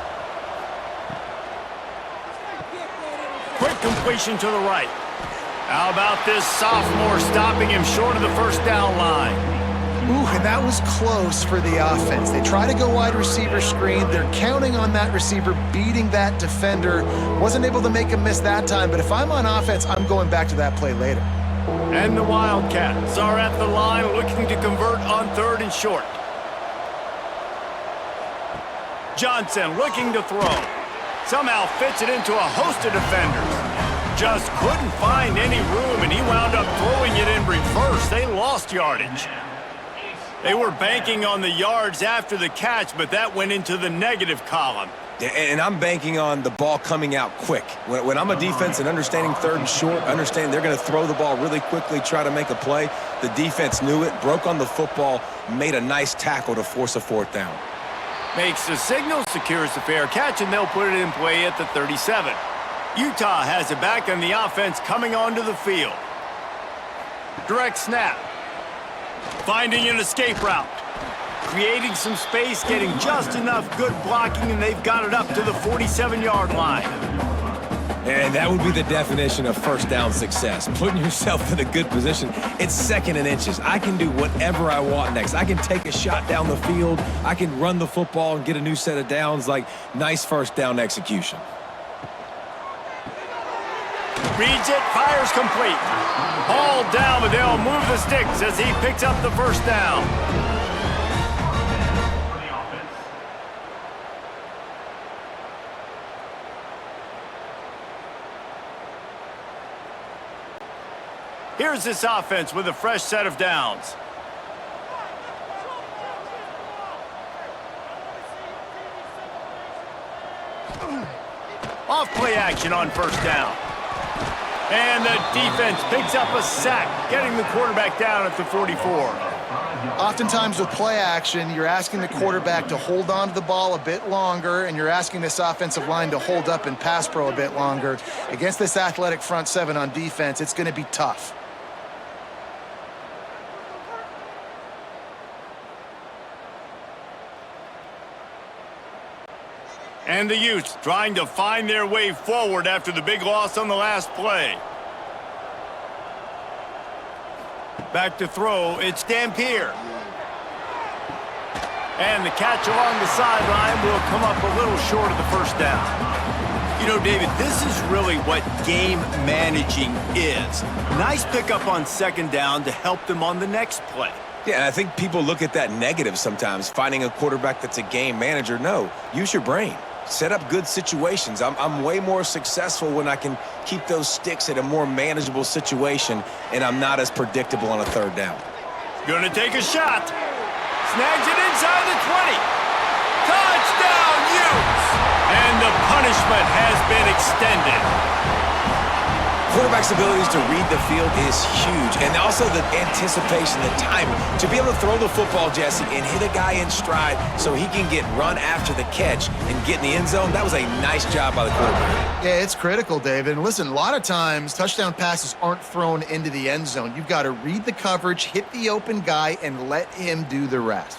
Quick completion to the right. How about this sophomore stopping him short of the first down line? Ooh, and that was close for the offense. They try to go wide receiver screen. They're counting on that receiver beating that defender. Wasn't able to make a miss that time, but if I'm on offense, I'm going back to that play later. And the Wildcats are at the line looking to convert on 3rd and short. Johnson looking to throw. Somehow fits it into a host of defenders. Just couldn't find any room, and he wound up throwing it in reverse. They lost yardage. They were banking on the yards after the catch, but that went into the negative column. And I'm banking on the ball coming out quick. When I'm a defense and understanding 3rd and short, understanding they're going to throw the ball really quickly, try to make a play, the defense knew it, broke on the football, made a nice tackle to force a 4th down. Makes the signal, secures the fair catch, and they'll put it in play at the 37. Utah has it back, and the offense coming onto the field. Direct snap. Finding an escape route. Creating some space, getting just enough good blocking, and they've got it up to the 47-yard line. And that would be the definition of first down success. Putting yourself in a good position. It's 2nd and inches. I can do whatever I want next. I can take a shot down the field. I can run the football and get a new set of downs. Like, nice first down execution. Reads it, fires complete. Hauled down, but they'll move the sticks as he picks up the first down. Here's this offense with a fresh set of downs. Off play action on first down. And the defense picks up a sack, getting the quarterback down at the 44. Oftentimes with play action, you're asking the quarterback to hold on to the ball a bit longer, and you're asking this offensive line to hold up and pass pro a bit longer. Against this athletic front 7 on defense, it's going to be tough. And the Utes trying to find their way forward after the big loss on the last play. Back to throw, it's Dampier. And the catch along the sideline will come up a little short of the first down. You know, David, this is really what game managing is. Nice pickup on 2nd down to help them on the next play. Yeah, and I think people look at that negative sometimes, finding a quarterback that's a game manager. No, use your brain. Set up good situations. I'm way more successful when I can keep those sticks at a more manageable situation, and I'm not as predictable on a 3rd down. Gonna take a shot. Snags it inside the 20. Touchdown, Utes! And the punishment has been extended. quarterback's abilities to read the field is huge, and also the anticipation, the timing. To be able to throw the football, Jesse, and hit a guy in stride so he can get run after the catch and get in the end zone, that was a nice job by the quarterback. Yeah, it's critical, David. And listen, a lot of times touchdown passes aren't thrown into the end zone. You've got to read the coverage, hit the open guy, and let him do the rest.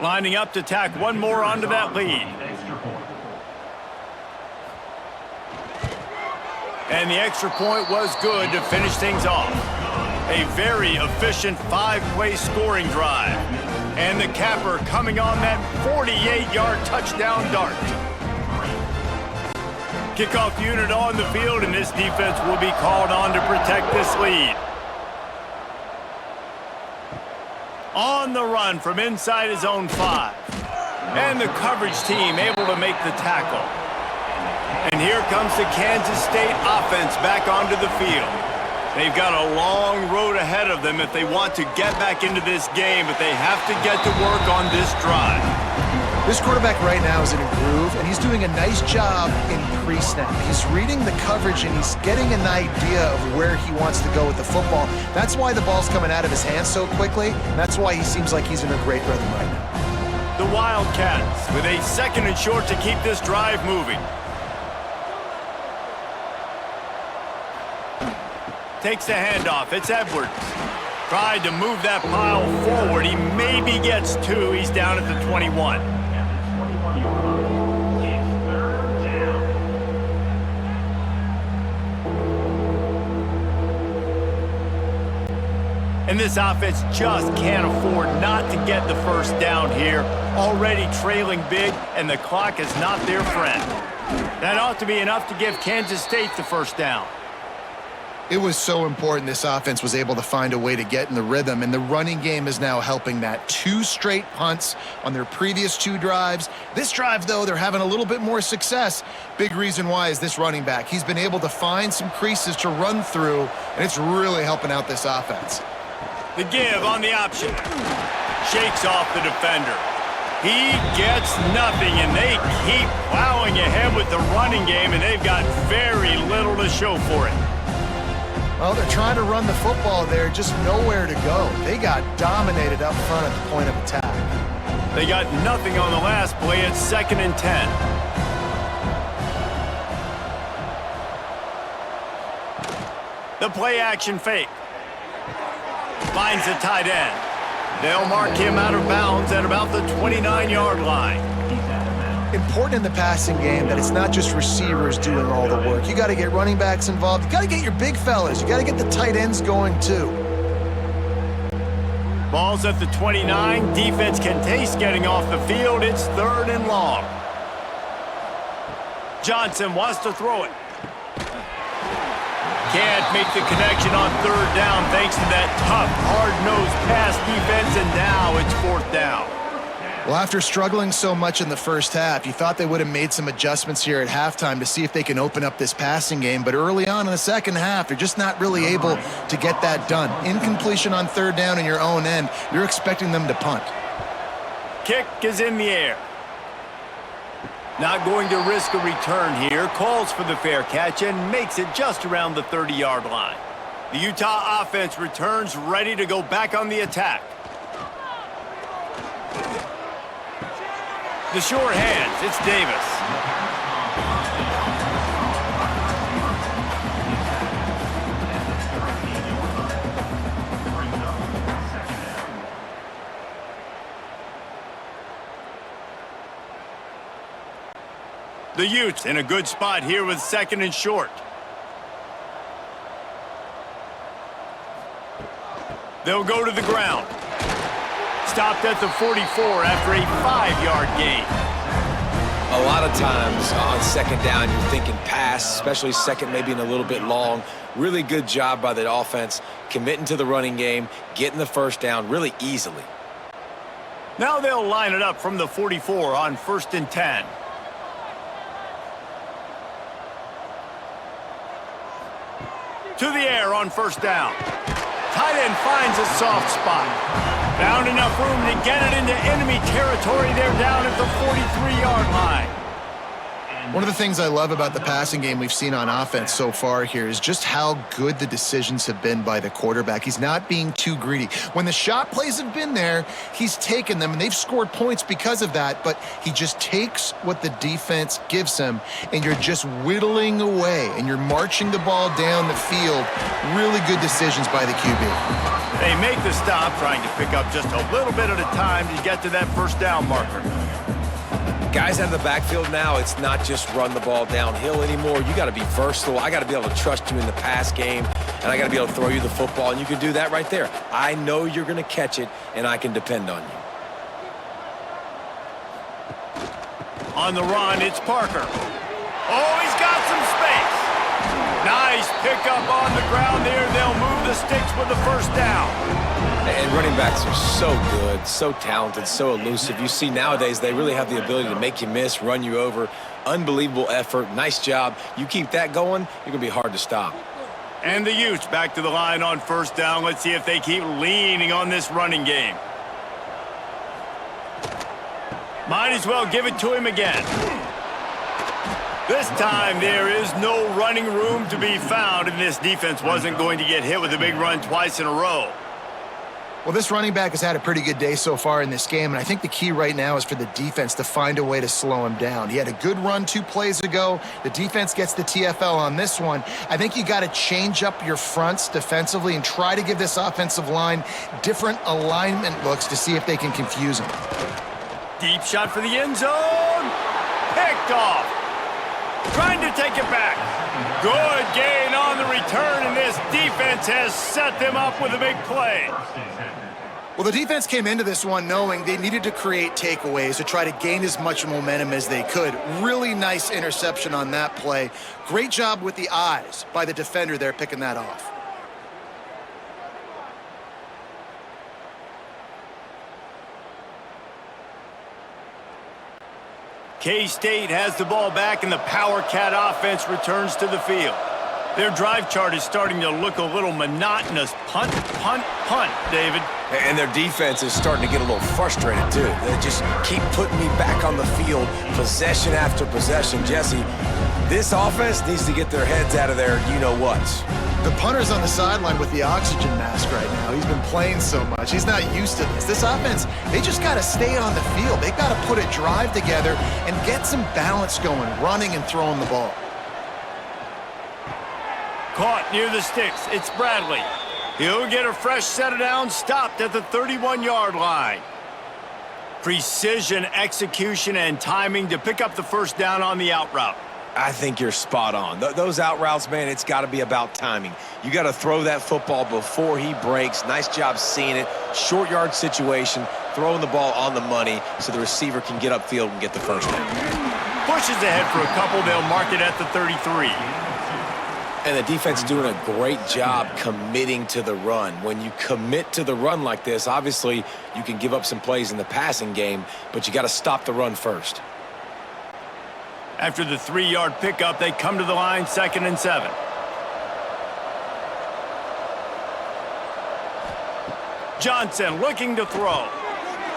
Lining up to tack one more onto that lead. And the extra point was good to finish things off. A very efficient 5-play scoring drive. And the capper coming on that 48-yard touchdown dart. Kickoff unit on the field, and this defense will be called on to protect this lead. On the run from inside his own 5. And the coverage team able to make the tackle. And here comes the Kansas State offense back onto the field. They've got a long road ahead of them if they want to get back into this game, but they have to get to work on this drive. This quarterback right now is in a groove, and he's doing a nice job in pre-snap. He's reading the coverage, and he's getting an idea of where he wants to go with the football. That's why the ball's coming out of his hands so quickly. That's why he seems like he's in a great rhythm right now. The Wildcats with a 2nd and short to keep this drive moving. Takes the handoff. It's Edwards. Tried to move that pile forward. He maybe gets 2. He's down at the 21. And this offense just can't afford not to get the first down here. Already trailing big, and the clock is not their friend. That ought to be enough to give Kansas State the first down. It was so important this offense was able to find a way to get in the rhythm, and the running game is now helping that. 2 straight punts on their previous 2 drives. This drive, though, they're having a little bit more success. Big reason why is this running back. He's been able to find some creases to run through, and it's really helping out this offense. The give on the option. Shakes off the defender. He gets nothing, and they keep plowing ahead with the running game, and they've got very little to show for it. Well, they're trying to run the football there, just nowhere to go. They got dominated up front at the point of attack. They got nothing on the last play. It's 2nd and 10. The play action fake. Finds the tight end. They'll mark him out of bounds at about the 29-yard line. Important in the passing game that it's not just receivers doing all the work. You got to get running backs involved. You got to get your big fellas. You got to get the tight ends going too. Ball's at the 29. Defense can taste getting off the field. It's 3rd and long. Johnson wants to throw it. Can't make the connection on 3rd down thanks to that tough, hard-nosed pass defense, and now it's 4th down. Well, after struggling so much in the first half, you thought they would have made some adjustments here at halftime to see if they can open up this passing game. But early on in the second half, they're just not really able to get that done. Incompletion on 3rd down in your own end, you're expecting them to punt. Kick is in the air. Not going to risk a return here. Calls for the fair catch and makes it just around the 30-yard line. The Utah offense returns ready to go back on the attack. The short hands, it's Davis. The Utes in a good spot here with 2nd and short. They'll go to the ground. Stopped at the 44 after a 5-yard gain. A lot of times on 2nd down, you're thinking pass, especially 2nd, maybe in a little bit long. Really good job by the offense, committing to the running game, getting the 1st down really easily. Now they'll line it up from the 44 on 1st and 10. To the air on first down. Tight end finds a soft spot. Found enough room to get it into enemy territory. They're down at the 43-yard line. One of the things I love about the passing game we've seen on offense so far here is just how good the decisions have been by the quarterback. He's not being too greedy. When the shot plays have been there, he's taken them, and they've scored points because of that, but he just takes what the defense gives him, and you're just whittling away, and you're marching the ball down the field. Really good decisions by the QB. They make the stop, trying to pick up just a little bit at a time to get to that first down marker. Guys out of the backfield now, it's not just run the ball downhill anymore. You got to be versatile. I got to be able to trust you in the pass game, and I got to be able to throw you the football, and you can do that right there. I know you're going to catch it, and I can depend on you. On the run, it's Parker. Oh, he's got some space. Nice pickup on the ground there. They'll move the sticks with the first down. And running backs are so good, so talented, so elusive. You see nowadays they really have the ability to make you miss, run you over. Unbelievable effort. Nice job. You keep that going, you're going to be hard to stop. And the Utes back to the line on first down. Let's see if they keep leaning on this running game. Might as well give it to him again. This time there is no running room to be found, and this defense wasn't going to get hit with a big run twice in a row. Well, this running back has had a pretty good day so far in this game, and I think the key right now is for the defense to find a way to slow him down. He had a good run 2 plays ago. The defense gets the TFL on this one. I think you got to change up your fronts defensively and try to give this offensive line different alignment looks to see if they can confuse him. Deep shot for the end zone. Picked off. Trying to take it back. Good gain on the return, and this defense has set them up with a big play. Well, the defense came into this one knowing they needed to create takeaways to try to gain as much momentum as they could. Really nice interception on that play. Great job with the eyes by the defender there picking that off. K-State has the ball back, and the Power Cat offense returns to the field. Their drive chart is starting to look a little monotonous. Punt, punt, punt, David. And their defense is starting to get a little frustrated, too. They just keep putting me back on the field, possession after possession. Jesse, this offense needs to get their heads out of their you-know-whats. The punter's on the sideline with the oxygen mask right now. He's been playing so much. He's not used to this. This offense, they just got to stay on the field. They've got to put a drive together and get some balance going, running and throwing the ball. Caught near the sticks. It's Bradley. He'll get a fresh set of downs, stopped at the 31-yard line. Precision, execution, and timing to pick up the first down on the out route. I think you're spot on. Those out routes, man, it's got to be about timing. You got to throw that football before he breaks. Nice job seeing it. Short yard situation, throwing the ball on the money so the receiver can get upfield and get the first down. Pushes ahead for a couple. They'll mark it at the 33. And the defense doing a great job committing to the run. When you commit to the run like this, obviously you can give up some plays in the passing game, but you got to stop the run first. After the 3-yard pickup, they come to the line, 2nd and 7. Johnson looking to throw.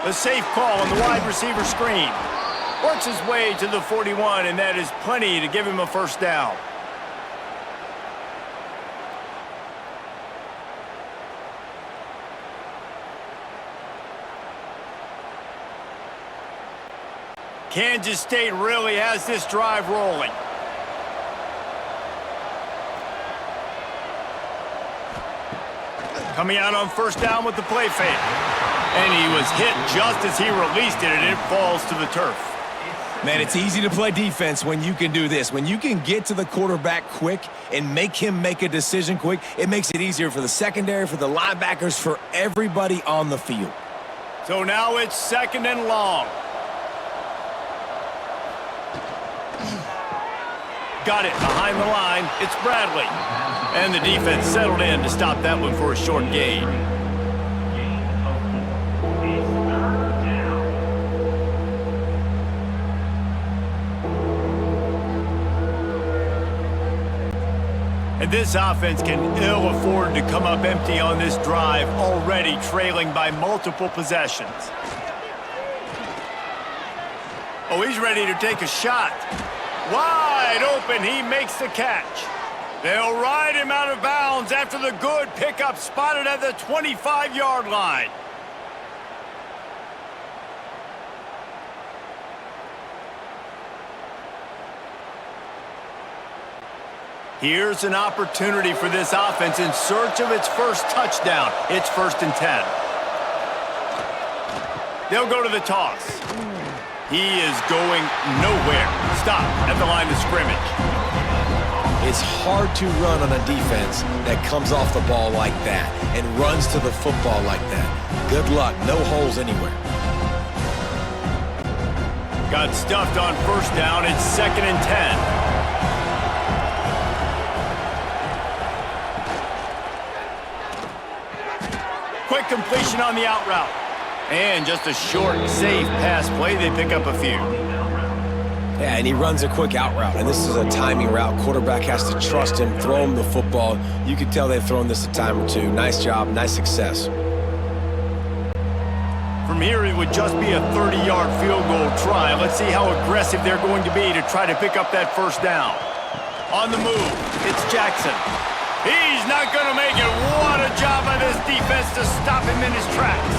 A safe call on the wide receiver screen. Works his way to the 41, and that is plenty to give him a first down. Kansas State really has this drive rolling. Coming out on first down with the play fake. And he was hit just as he released it, and it falls to the turf. Man, it's easy to play defense when you can do this. When you can get to the quarterback quick and make him make a decision quick, it makes it easier for the secondary, for the linebackers, for everybody on the field. So now it's 2nd and long. Got it behind the line. It's Bradley. And the defense settled in to stop that one for a short gain. And this offense can ill afford to come up empty on this drive, already trailing by multiple possessions. Oh, he's ready to take a shot. Wide open, he makes the catch. They'll ride him out of bounds after the good pickup spotted at the 25-yard line. Here's an opportunity for this offense in search of its first touchdown. It's 1st and 10. They'll go to the toss. He is going nowhere. Stop at the line of scrimmage. It's hard to run on a defense that comes off the ball like that and runs to the football like that. Good luck. No holes anywhere. Got stuffed on 1st down. It's 2nd and 10. Quick completion on the out route. And just a short, safe pass play. They pick up a few. Yeah, and he runs a quick out route, and this is a timing route. Quarterback has to trust him, throw him the football. You can tell they've thrown this a time or two. Nice job, nice success. From here, it would just be a 30-yard field goal try. Let's see how aggressive they're going to be to try to pick up that 1st down. On the move, it's Jackson. He's not going to make it. What a job by this defense to stop him in his tracks.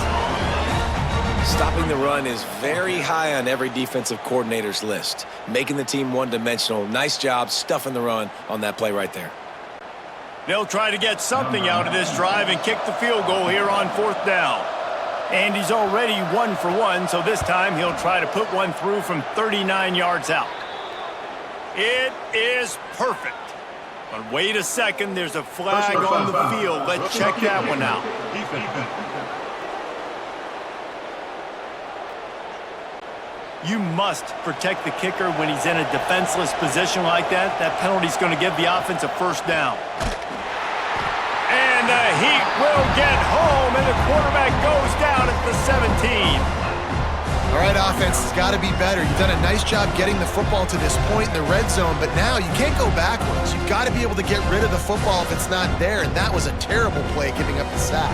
Stopping the run is very high on every defensive coordinator's list. Making the team one-dimensional. Nice job stuffing the run on that play right there. They'll try to get something out of this drive and kick the field goal here on 4th down. And he's already 1 for 1, so this time he'll try to put one through from 39 yards out. It is perfect. But wait a second, there's a flag on the field. Let's check that one out. You must protect the kicker when he's in a defenseless position like that. That penalty's going to give the offense a 1st down. And the Heat will get home, and the quarterback goes down at the 17. All right, offense has got to be better. You've done a nice job getting the football to this point in the red zone, but now you can't go backwards. You've got to be able to get rid of the football if it's not there, and that was a terrible play giving up the sack.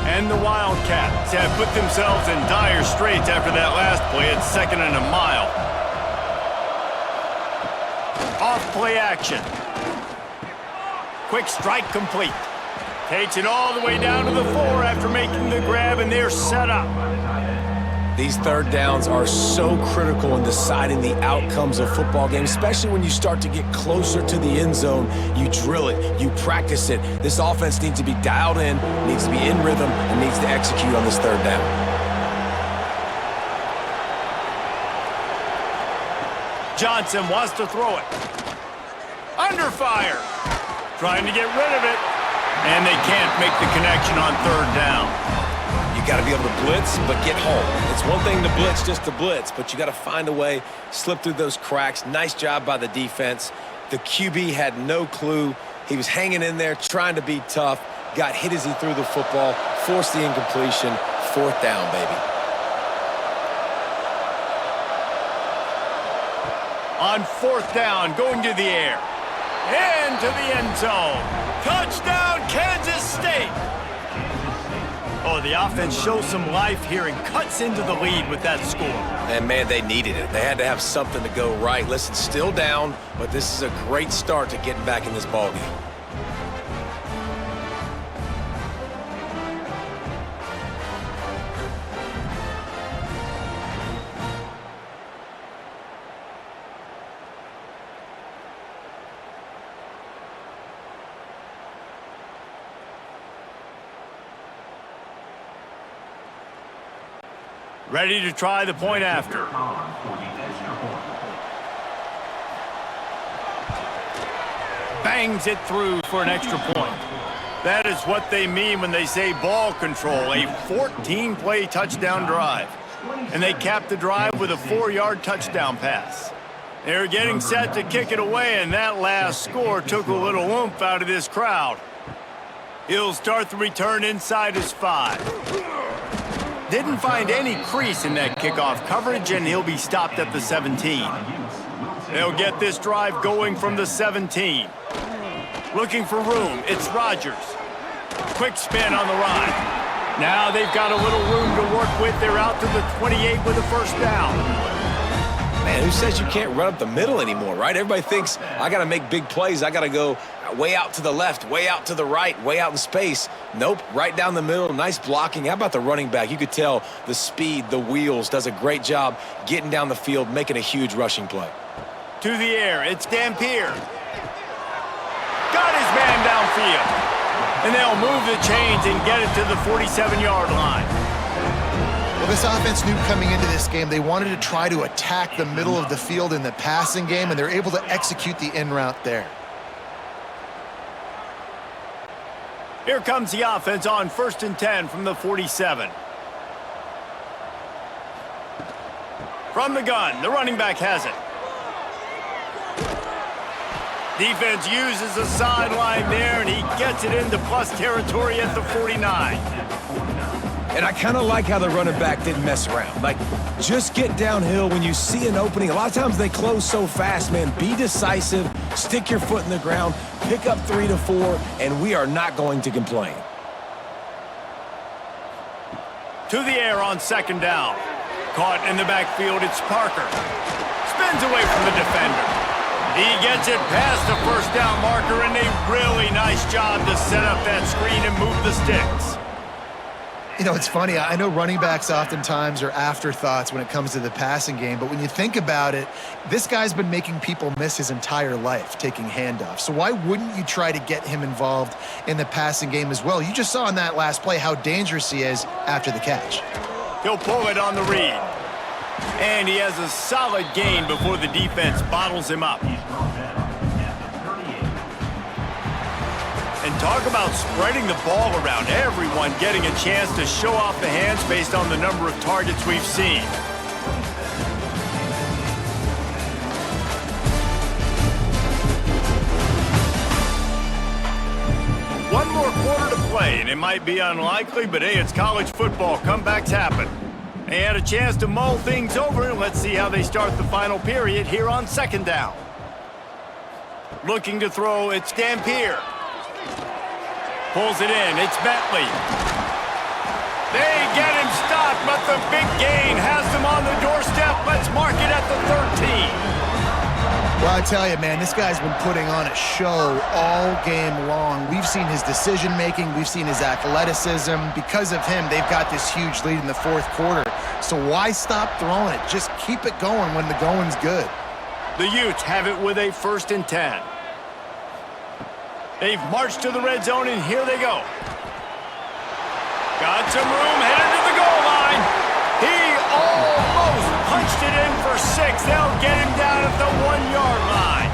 And the Wildcats have put themselves in dire straits after that last play. It's 2nd and a mile. Off play action. Quick strike complete. Takes it all the way down to the 4 after making the grab, and they're set up. These 3rd downs are so critical in deciding the outcomes of football games, especially when you start to get closer to the end zone. You drill it, you practice it. This offense needs to be dialed in, needs to be in rhythm, and needs to execute on this 3rd down. Johnson wants to throw it. Under fire. Trying to get rid of it. And they can't make the connection on 3rd down. You got to be able to blitz, but get home. It's one thing to blitz just to blitz, but you got to find a way, slip through those cracks. Nice job by the defense. The QB had no clue. He was hanging in there, trying to be tough. Got hit as he threw the football, forced the incompletion. 4th down, baby. On 4th down, going to the air. Into the end zone. Touchdown, Kansas State. Oh, the offense shows some life here and cuts into the lead with that score. And, man, they needed it. They had to have something to go right. Listen, still down, but this is a great start to getting back in this ballgame. Ready to try the point after. Bangs it through for an extra point. That is what they mean when they say ball control, a 14-play touchdown drive. And they capped the drive with a 4-yard touchdown pass. They're getting set to kick it away, and that last score took a little oomph out of this crowd. He'll start the return inside his 5. Didn't find any crease in that kickoff coverage, and he'll be stopped at the 17. They'll get this drive going from the 17. Looking for room, it's Rodgers. Quick spin on the run. Now they've got a little room to work with. They're out to the 28 with a first down. Man, who says you can't run up the middle anymore, right? Everybody thinks, I got to make big plays. I got to go way out to the left, way out to the right, way out in space. Nope, right down the middle. Nice blocking. How about the running back? You could tell the speed, the wheels, does a great job getting down the field, making a huge rushing play. To the air, it's Dampier. Got his man downfield. And they'll move the chains and get it to the 47-yard line. Well, this offense knew coming into this game they wanted to try to attack the middle of the field in the passing game, and they're able to execute the in route there. Here comes the offense on 1st and 10 from the 47. From the gun, the running back has it. Defense uses the sideline there, and he gets it into plus territory at the 49. And I kind of like how the running back didn't mess around. Like, just get downhill when you see an opening. A lot of times they close so fast, man. Be decisive, stick your foot in the ground, pick up 3 to 4, and we are not going to complain. To the air on 2nd down. Caught in the backfield, it's Parker. Spins away from the defender. He gets it past the first down marker, and a really nice job to set up that screen and move the sticks. You know, it's funny. I know running backs oftentimes are afterthoughts when it comes to the passing game, but when you think about it, this guy's been making people miss his entire life taking handoffs. So why wouldn't you try to get him involved in the passing game as well? You just saw in that last play how dangerous he is after the catch. He'll pull it on the read. And he has a solid gain before the defense bottles him up. And talk about spreading the ball around. Everyone getting a chance to show off the hands based on the number of targets we've seen. One more quarter to play, and it might be unlikely, but hey, it's college football. Comebacks happen. They had a chance to mull things over. Let's see how they start the final period here on 2nd down. Looking to throw, it's Dampier. Pulls it in, it's Bentley. They get him stopped, but the big gain has them on the doorstep. Let's mark it at the 13. Well, I tell you, man, this guy's been putting on a show all game long. We've seen his decision-making. We've seen his athleticism. Because of him, they've got this huge lead in the 4th quarter. So why stop throwing it? Just keep it going when the going's good. The Utes have it with a 1st and 10. They've marched to the red zone, and here they go. Got some room, headed to the goal line. He almost punched it in for 6. They'll get him down at the 1-yard line.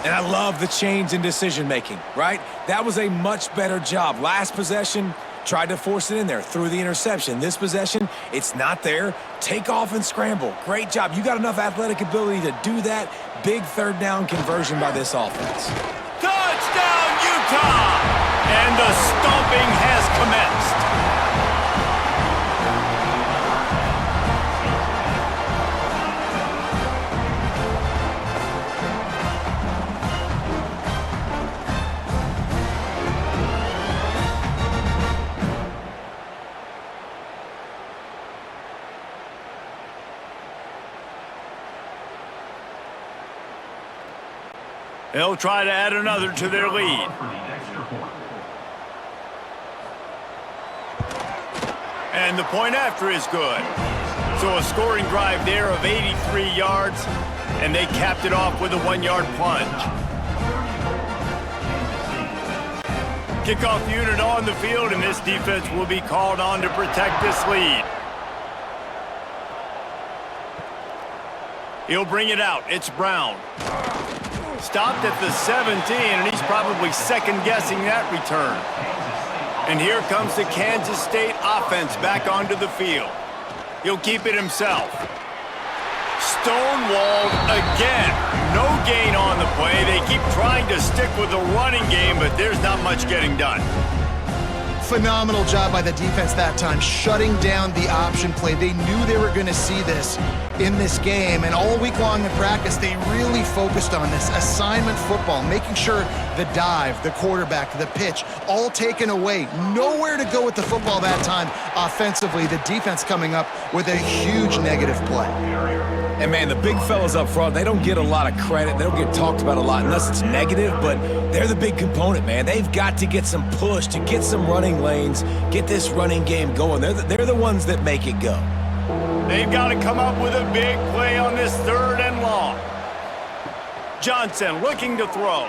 And I love the change in decision-making, right? That was a much better job. Last possession, tried to force it in there, threw the interception. This possession, it's not there. Take off and scramble. Great job. You got enough athletic ability to do that. Big 3rd down conversion by this offense. Touchdown, Utah! And the stomping has commenced. They'll try to add another to their lead. And the point after is good. So a scoring drive there of 83 yards, and they capped it off with a 1-yard plunge. Kickoff unit on the field, and this defense will be called on to protect this lead. He'll bring it out. It's Brown. Stopped at the 17, and he's probably second-guessing that return. And here comes the Kansas State offense back onto the field. He'll keep it himself. Stonewalled again. No gain on the play. They keep trying to stick with the running game, but there's not much getting done. Phenomenal job by the defense that time, shutting down the option play. They knew they were going to see this in this game, and all week long in practice, they really focused on this assignment football, making sure the dive, the quarterback, the pitch, all taken away. Nowhere to go with the football that time offensively. The defense coming up with a huge negative play. And, man, the big fellas up front, they don't get a lot of credit. They don't get talked about a lot unless it's negative, but they're the big component, man. They've got to get some push, to get some running lanes, get this running game going. They're the ones that make it go. They've got to come up with a big play on this 3rd and long. Johnson looking to throw.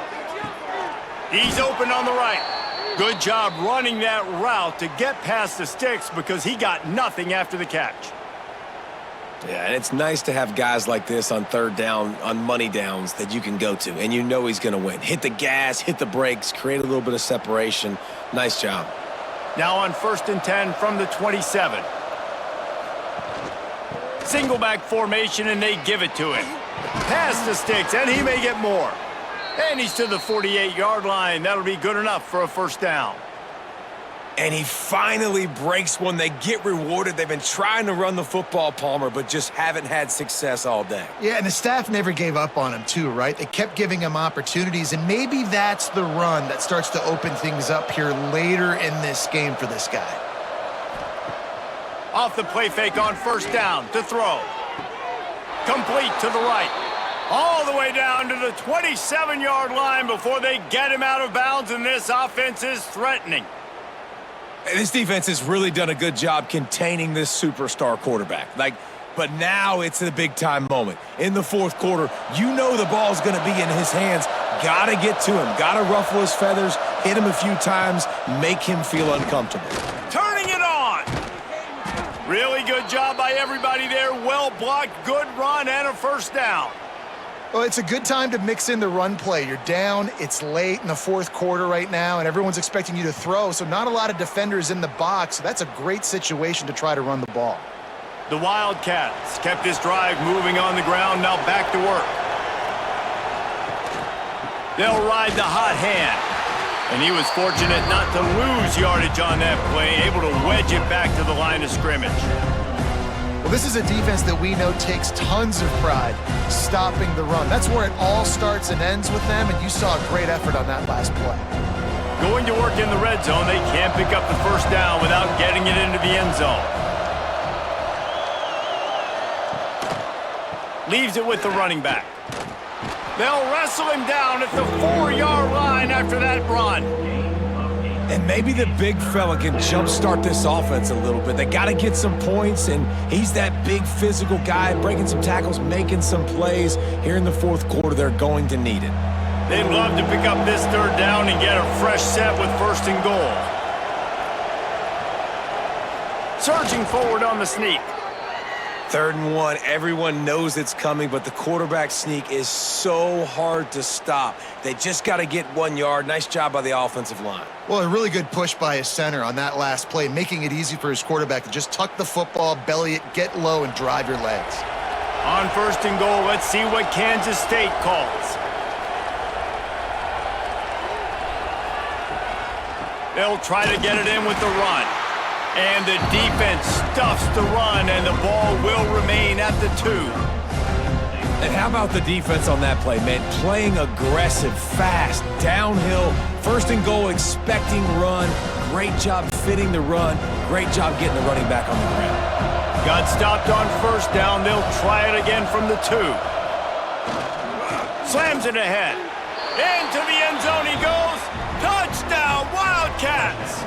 He's open on the right. Good job running that route to get past the sticks because he got nothing after the catch. Yeah, and it's nice to have guys like this on 3rd down, on money downs that you can go to, and you know he's going to win. Hit the gas, hit the brakes, create a little bit of separation. Nice job. Now on 1st and 10 from the 27. Single back formation, and they give it to him. Past the sticks, and he may get more. And he's to the 48-yard line. That'll be good enough for a 1st down. And he finally breaks one. They get rewarded. They've been trying to run the football, Palmer, but just haven't had success all day. Yeah, and the staff never gave up on him too, right? They kept giving him opportunities, and maybe that's the run that starts to open things up here later in this game for this guy. Off the play fake on 1st down to throw. Complete to the right. All the way down to the 27-yard line before they get him out of bounds, and this offense is threatening. This defense has really done a good job containing this superstar quarterback. But now it's a big-time moment. In the 4th quarter, you know the ball's going to be in his hands. Got to get to him. Got to ruffle his feathers, hit him a few times, make him feel uncomfortable. Turning it on. Really good job by everybody there. Well blocked, good run, and a 1st down. Well, it's a good time to mix in the run play. You're down, it's late in the 4th quarter right now, and everyone's expecting you to throw, so not a lot of defenders in the box. So that's a great situation to try to run the ball. The Wildcats kept this drive moving on the ground, now back to work. They'll ride the hot hand. And he was fortunate not to lose yardage on that play, able to wedge it back to the line of scrimmage. Well, this is a defense that we know takes tons of pride stopping the run. That's where it all starts and ends with them, and you saw a great effort on that last play. Going to work in the red zone, they can't pick up the 1st down without getting it into the end zone. Leaves it with the running back. They'll wrestle him down at the 4-yard line after that run. And maybe the big fella can jumpstart this offense a little bit. They got to get some points, and he's that big physical guy, breaking some tackles, making some plays. Here in the 4th quarter, they're going to need it. They'd love to pick up this 3rd down and get a fresh set with 1st and goal. Surging forward on the sneak. 3rd and 1, everyone knows it's coming, but the quarterback sneak is so hard to stop. They just got to get 1 yard. Nice job by the offensive line. Well, a really good push by his center on that last play, making it easy for his quarterback to just tuck the football, belly it, get low, and drive your legs. On 1st and goal, let's see what Kansas State calls. They'll try to get it in with the run. And the defense stuffs the run, and the ball will remain at the 2. And how about the defense on that play, man? Playing aggressive, fast, downhill, 1st and goal, expecting run. Great job fitting the run. Great job getting the running back on the ground. Got stopped on 1st down. They'll try it again from the 2. Slams it ahead. Into the end zone he goes. Touchdown, Wildcats!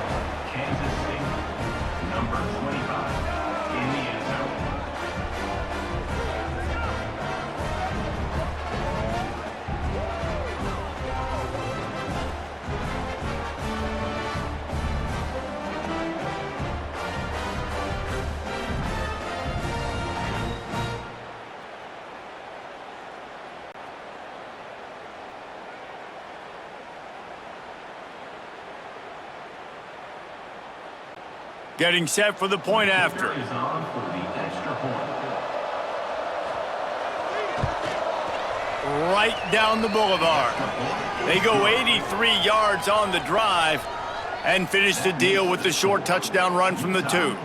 Getting set for the point after. Right down the boulevard. They go 83 yards on the drive. And finished the deal with the short touchdown run from the 2. 34,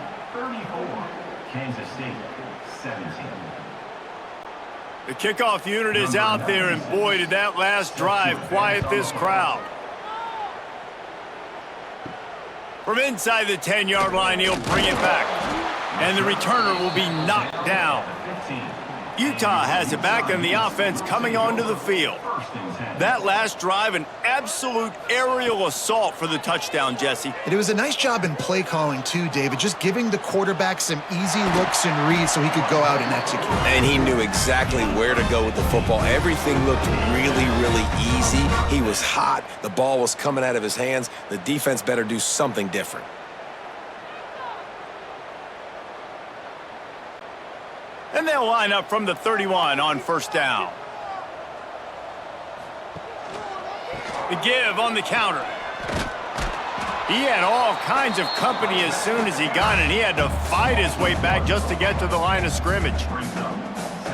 Kansas State, 17. The kickoff unit is out there, and boy, did that last drive quiet this crowd. From inside the 10-yard line, he'll bring it back. And the returner will be knocked down. Utah has it back, and the offense coming onto the field. That last drive, an absolute aerial assault for the touchdown, Jesse. And it was a nice job in play calling too, David, just giving the quarterback some easy looks and reads so he could go out and execute. And he knew exactly where to go with the football. Everything looked really, really easy. He was hot. The ball was coming out of his hands. The defense better do something different. And they'll line up from the 31 on first down. The give on the counter. He had all kinds of company as soon as he got it. He had to fight his way back just to get to the line of scrimmage.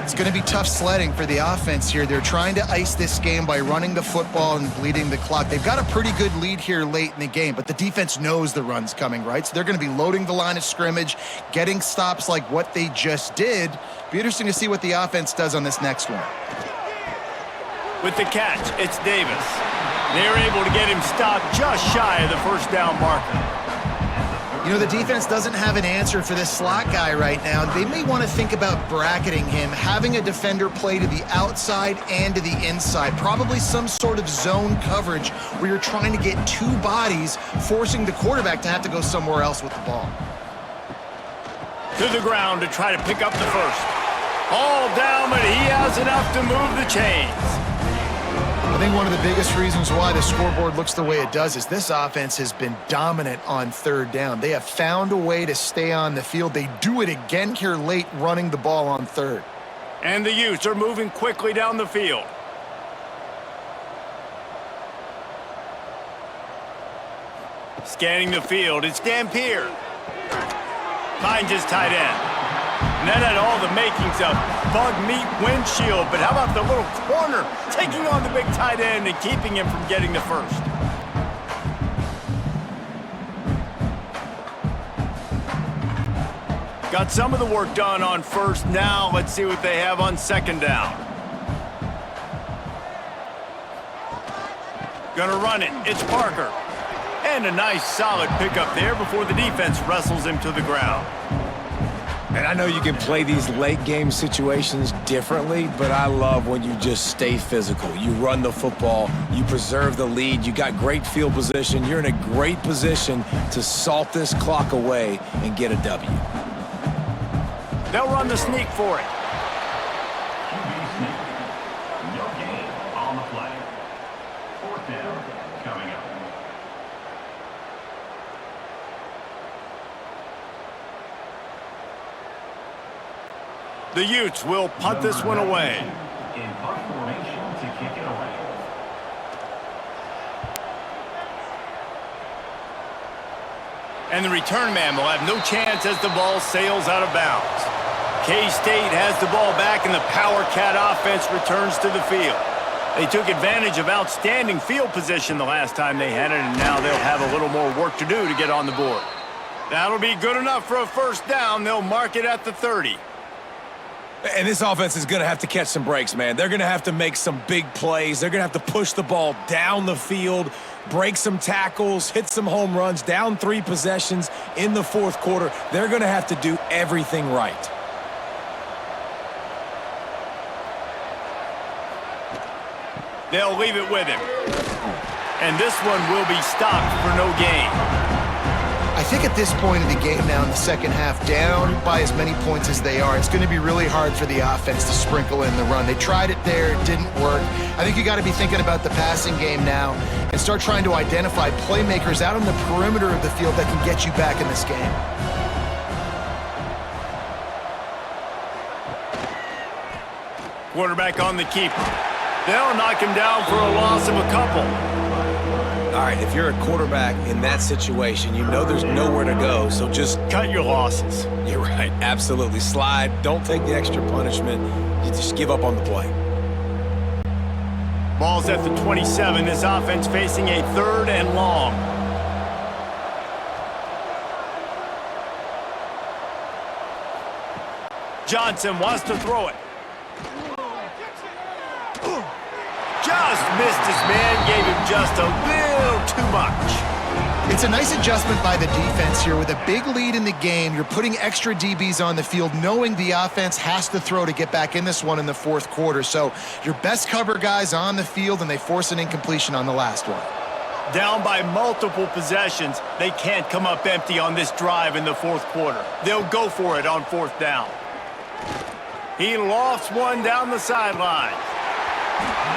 It's going to be tough sledding for the offense here. They're trying to ice this game by running the football and bleeding the clock. They've got a pretty good lead here late in the game, but the defense knows the run's coming, right? So they're going to be loading the line of scrimmage, getting stops like what they just did. Be interesting to see what the offense does on this next one. With the catch, it's Davis. They're able to get him stopped just shy of the first down marker. You know, the defense doesn't have an answer for this slot guy right now. They may want to think about bracketing him, having a defender play to the outside and to the inside. Probably some sort of zone coverage where you're trying to get two bodies, forcing the quarterback to have to go somewhere else with the ball. To the ground to try to pick up the first. All down, but he has enough to move the chains. I think one of the biggest reasons why the scoreboard looks the way it does is this offense has been dominant on third down. They have found a way to stay on the field. They do it again here late, running the ball on third. And the Utes are moving quickly down the field. Scanning the field, it's Dampier. Finds his tight end. And that had all the makings of bug meat windshield, but how about the little corner taking on the big tight end and keeping him from getting the first? Got some of the work done on first. Now let's see what they have on second down. Gonna run it. It's Parker. And a nice solid pickup there before the defense wrestles him to the ground. And I know you can play these late game situations differently, but I love when you just stay physical. You run the football, you preserve the lead, you got great field position, you're in a great position to salt this clock away and get a W. They'll run the sneak for it. QB sneak. No gain on the play. Fourth down coming up. The Utes will punt this one away. In punt formation to kick it away. And the return man will have no chance as the ball sails out of bounds. K-State has the ball back, and the Power Cat offense returns to the field. They took advantage of outstanding field position the last time they had it, and now they'll have a little more work to do to get on the board. That'll be good enough for a first down. They'll mark it at the 30. And this offense is going to have to catch some breaks, man. They're going to have to make some big plays. They're going to have to push the ball down the field, break some tackles, hit some home runs, down 3 possessions in the fourth quarter. They're going to have to do everything right. They'll leave it with him. And this one will be stopped for no gain. I think at this point of the game now in the second half, down by as many points as they are, it's going to be really hard for the offense to sprinkle in the run. They tried it there, it didn't work. I think you got to be thinking about the passing game now and start trying to identify playmakers out on the perimeter of the field that can get you back in this game. Quarterback on the keeper. They'll knock him down for a loss of a couple. All right, if you're a quarterback in that situation, you know there's nowhere to go, so just Cut your losses. You're right, absolutely. Slide, don't take the extra punishment. You just give up on the play. Ball's at the 27. This offense facing a 3rd and long. Johnson wants to throw it. Just missed his man, gave him just a little too much. It's a nice adjustment by the defense here. With a big lead in the game, you're putting extra DBs on the field, knowing the offense has to throw to get back in this one in the fourth quarter. So your best cover guys on the field, and they force an incompletion on the last one. Down by multiple possessions, they can't come up empty on this drive in the fourth quarter. They'll go for it on fourth down. He lofts one down the sideline.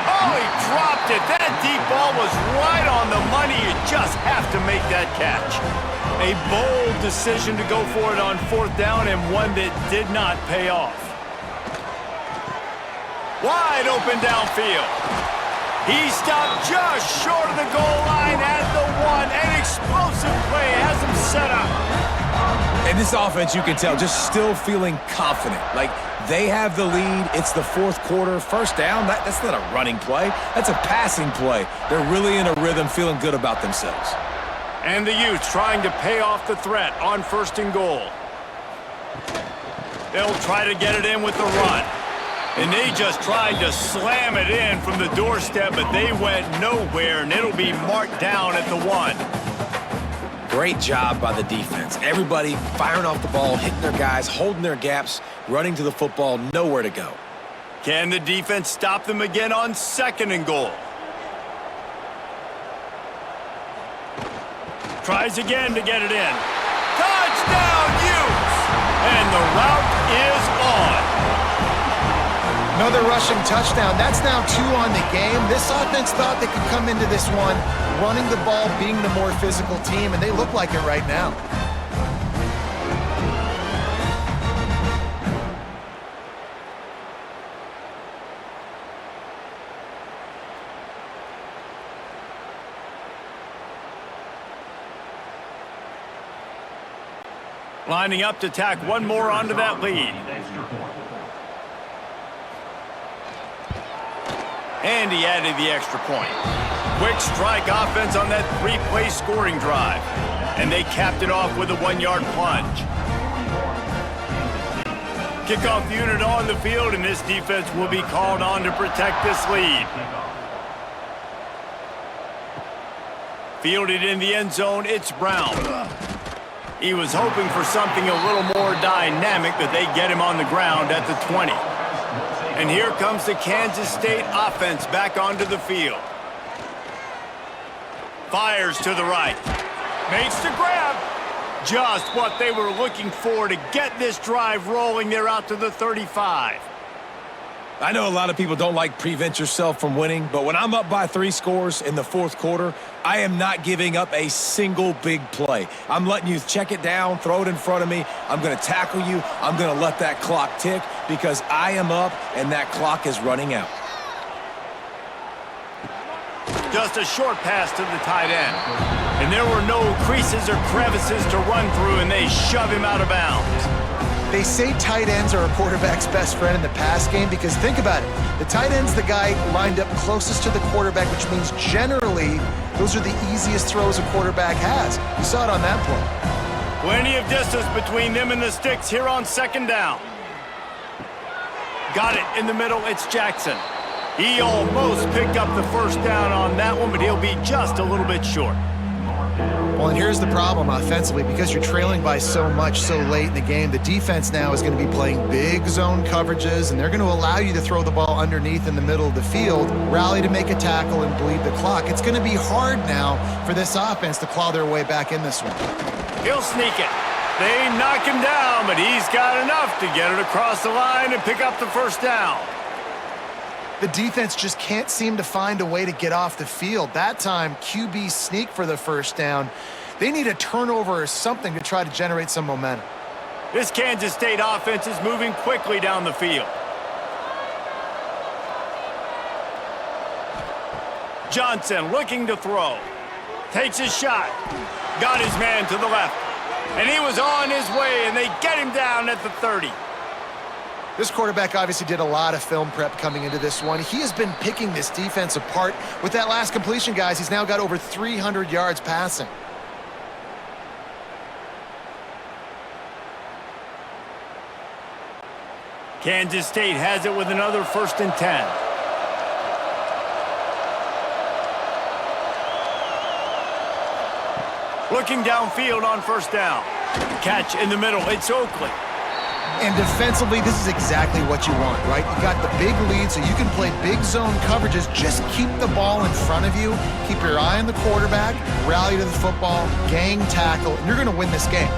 Oh, he dropped it. That deep ball was right on the money. You just have to make that catch. A bold decision to go for it on fourth down, and one that did not pay off. Wide open downfield. He stopped just short of the goal line at the one. An explosive play has him set up. And this offense, you can tell, just still feeling confident. Like, they have the lead. It's the fourth quarter. First down, that's not a running play. That's a passing play. They're really in a rhythm, feeling good about themselves. And the Utes trying to pay off the threat on first and goal. They'll try to get it in with the run. And they just tried to slam it in from the doorstep, but they went nowhere, and it'll be marked down at the one. Great job by the defense. Everybody firing off the ball, hitting their guys, holding their gaps, running to the football, nowhere to go. Can the defense stop them again on second and goal? Tries again to get it in. Touchdown, Utes! And the route is on. Another rushing touchdown. That's now 2 on the game. This offense thought they could come into this one running the ball, being the more physical team, and they look like it right now. Lining up to tack one more onto that lead. And he added the extra point. Quick strike offense on that 3-play scoring drive. And they capped it off with a 1-yard plunge. Kickoff unit on the field, and this defense will be called on to protect this lead. Fielded in the end zone, it's Brown. He was hoping for something a little more dynamic, but they get him on the ground at the 20. And here comes the Kansas State offense back onto the field. Fires to the right. Makes the grab. Just what they were looking for to get this drive rolling. They're out to the 35. I know a lot of people don't like prevent yourself from winning, but when I'm up by 3 scores in the fourth quarter, I am not giving up a single big play. I'm letting you check it down, throw it in front of me. I'm going to tackle you. I'm going to let that clock tick because I am up and that clock is running out. Just a short pass to the tight end. And there were no creases or crevices to run through, and they shove him out of bounds. They say tight ends are a quarterback's best friend in the pass game because think about it. The tight end's the guy lined up closest to the quarterback, which means generally those are the easiest throws a quarterback has. You saw it on that play. Plenty of distance between them and the sticks here on second down. Got it in the middle. It's Jackson. He almost picked up the first down on that one, but he'll be just a little bit short. Well, and here's the problem offensively. Because you're trailing by so much so late in the game, the defense now is going to be playing big zone coverages, and they're going to allow you to throw the ball underneath in the middle of the field, rally to make a tackle, and bleed the clock. It's going to be hard now for this offense to claw their way back in this one. He'll sneak it. They knock him down, but he's got enough to get it across the line and pick up the first down. The defense just can't seem to find a way to get off the field. That time, QB sneak for the first down. They need a turnover or something to try to generate some momentum. This Kansas State offense is moving quickly down the field. Johnson looking to throw. Takes his shot. Got his man to the left. And he was on his way, and they get him down at the 30. This quarterback obviously did a lot of film prep coming into this one. He has been picking this defense apart. With that last completion, guys, he's now got over 300 yards passing. Kansas State has it with another 1st and 10. Looking downfield on 1st down. Catch in the middle. It's Oakley. And defensively, this is exactly what you want, right? You got the big lead, so you can play big zone coverages. Just keep the ball in front of you. Keep your eye on the quarterback. Rally to the football. Gang tackle. And you're going to win this game.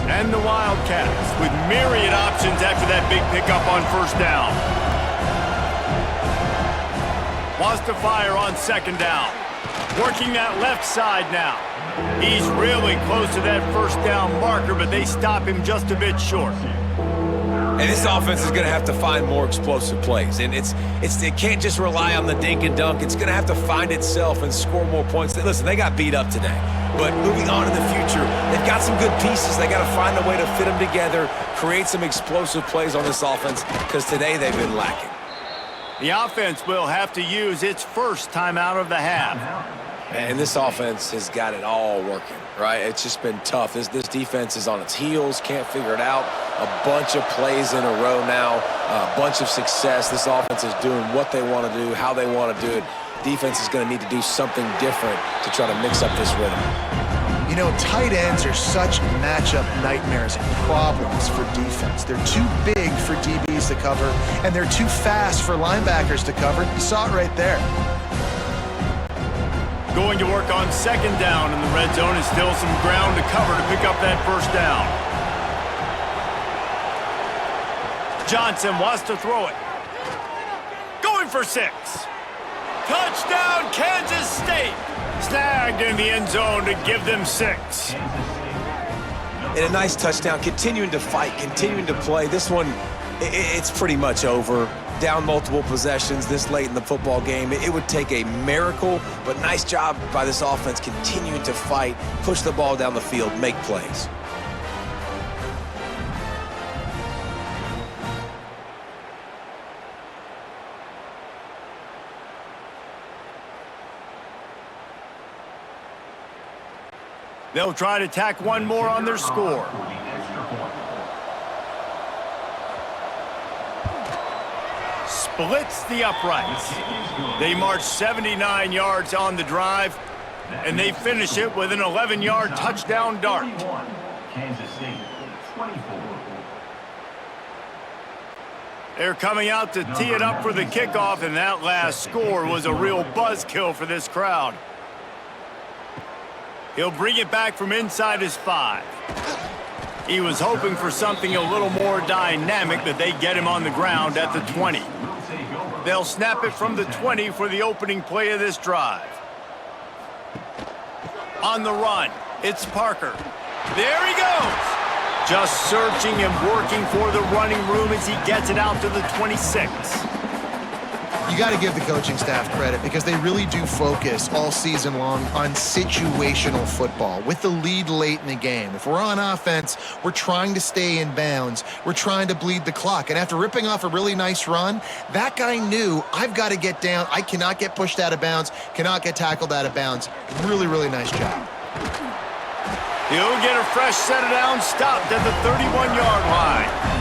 And the Wildcats with myriad options after that big pickup on 1st down. Wants to fire on 2nd down. Working that left side now. He's really close to that 1st down marker, but they stop him just a bit short. And this offense is going to have to find more explosive plays. And it can't just rely on the dink and dunk. It's going to have to find itself and score more points. Listen, they got beat up today. But moving on in the future, they've got some good pieces. They got to find a way to fit them together, create some explosive plays on this offense, because today they've been lacking. The offense will have to use its first timeout of the half. And this offense has got it all working, right? It's just been tough. This defense is on its heels, can't figure it out. A bunch of plays in a row now, a bunch of success. This offense is doing what they want to do, how they want to do it. Defense is going to need to do something different to try to mix up this rhythm. You know, tight ends are such matchup nightmares and problems for defense. They're too big for DBs to cover, and they're too fast for linebackers to cover. You saw it right there. Going to work on 2nd down in the red zone, and still some ground to cover to pick up that 1st down. Johnson wants to throw it. Going for 6. Touchdown, Kansas State. Snagged in the end zone to give them 6. And a nice touchdown, continuing to fight, continuing to play. This one, it's pretty much over. Down multiple possessions this late in the football game. It would take a miracle, but nice job by this offense continuing to fight, push the ball down the field, make plays. They'll try to tack one more on their score. Splits the uprights. They march 79 yards on the drive, and they finish it with an 11-yard touchdown dart. Kansas State 24. They're coming out to tee it up for the kickoff, and that last score was a real buzzkill for this crowd. He'll bring it back from inside his 5. He was hoping for something a little more dynamic, but they get him on the ground at the 20. They'll snap it from the 20 for the opening play of this drive. On the run, it's Parker. There he goes. Just searching and working for the running room as he gets it out to the 26. You got to give the coaching staff credit because they really do focus all season long on situational football with the lead late in the game. If we're on offense, we're trying to stay in bounds. We're trying to bleed the clock. And after ripping off a really nice run, that guy knew, I've got to get down. I cannot get pushed out of bounds, cannot get tackled out of bounds. Really, really nice job. He'll get a fresh set of downs stopped at the 31-yard line.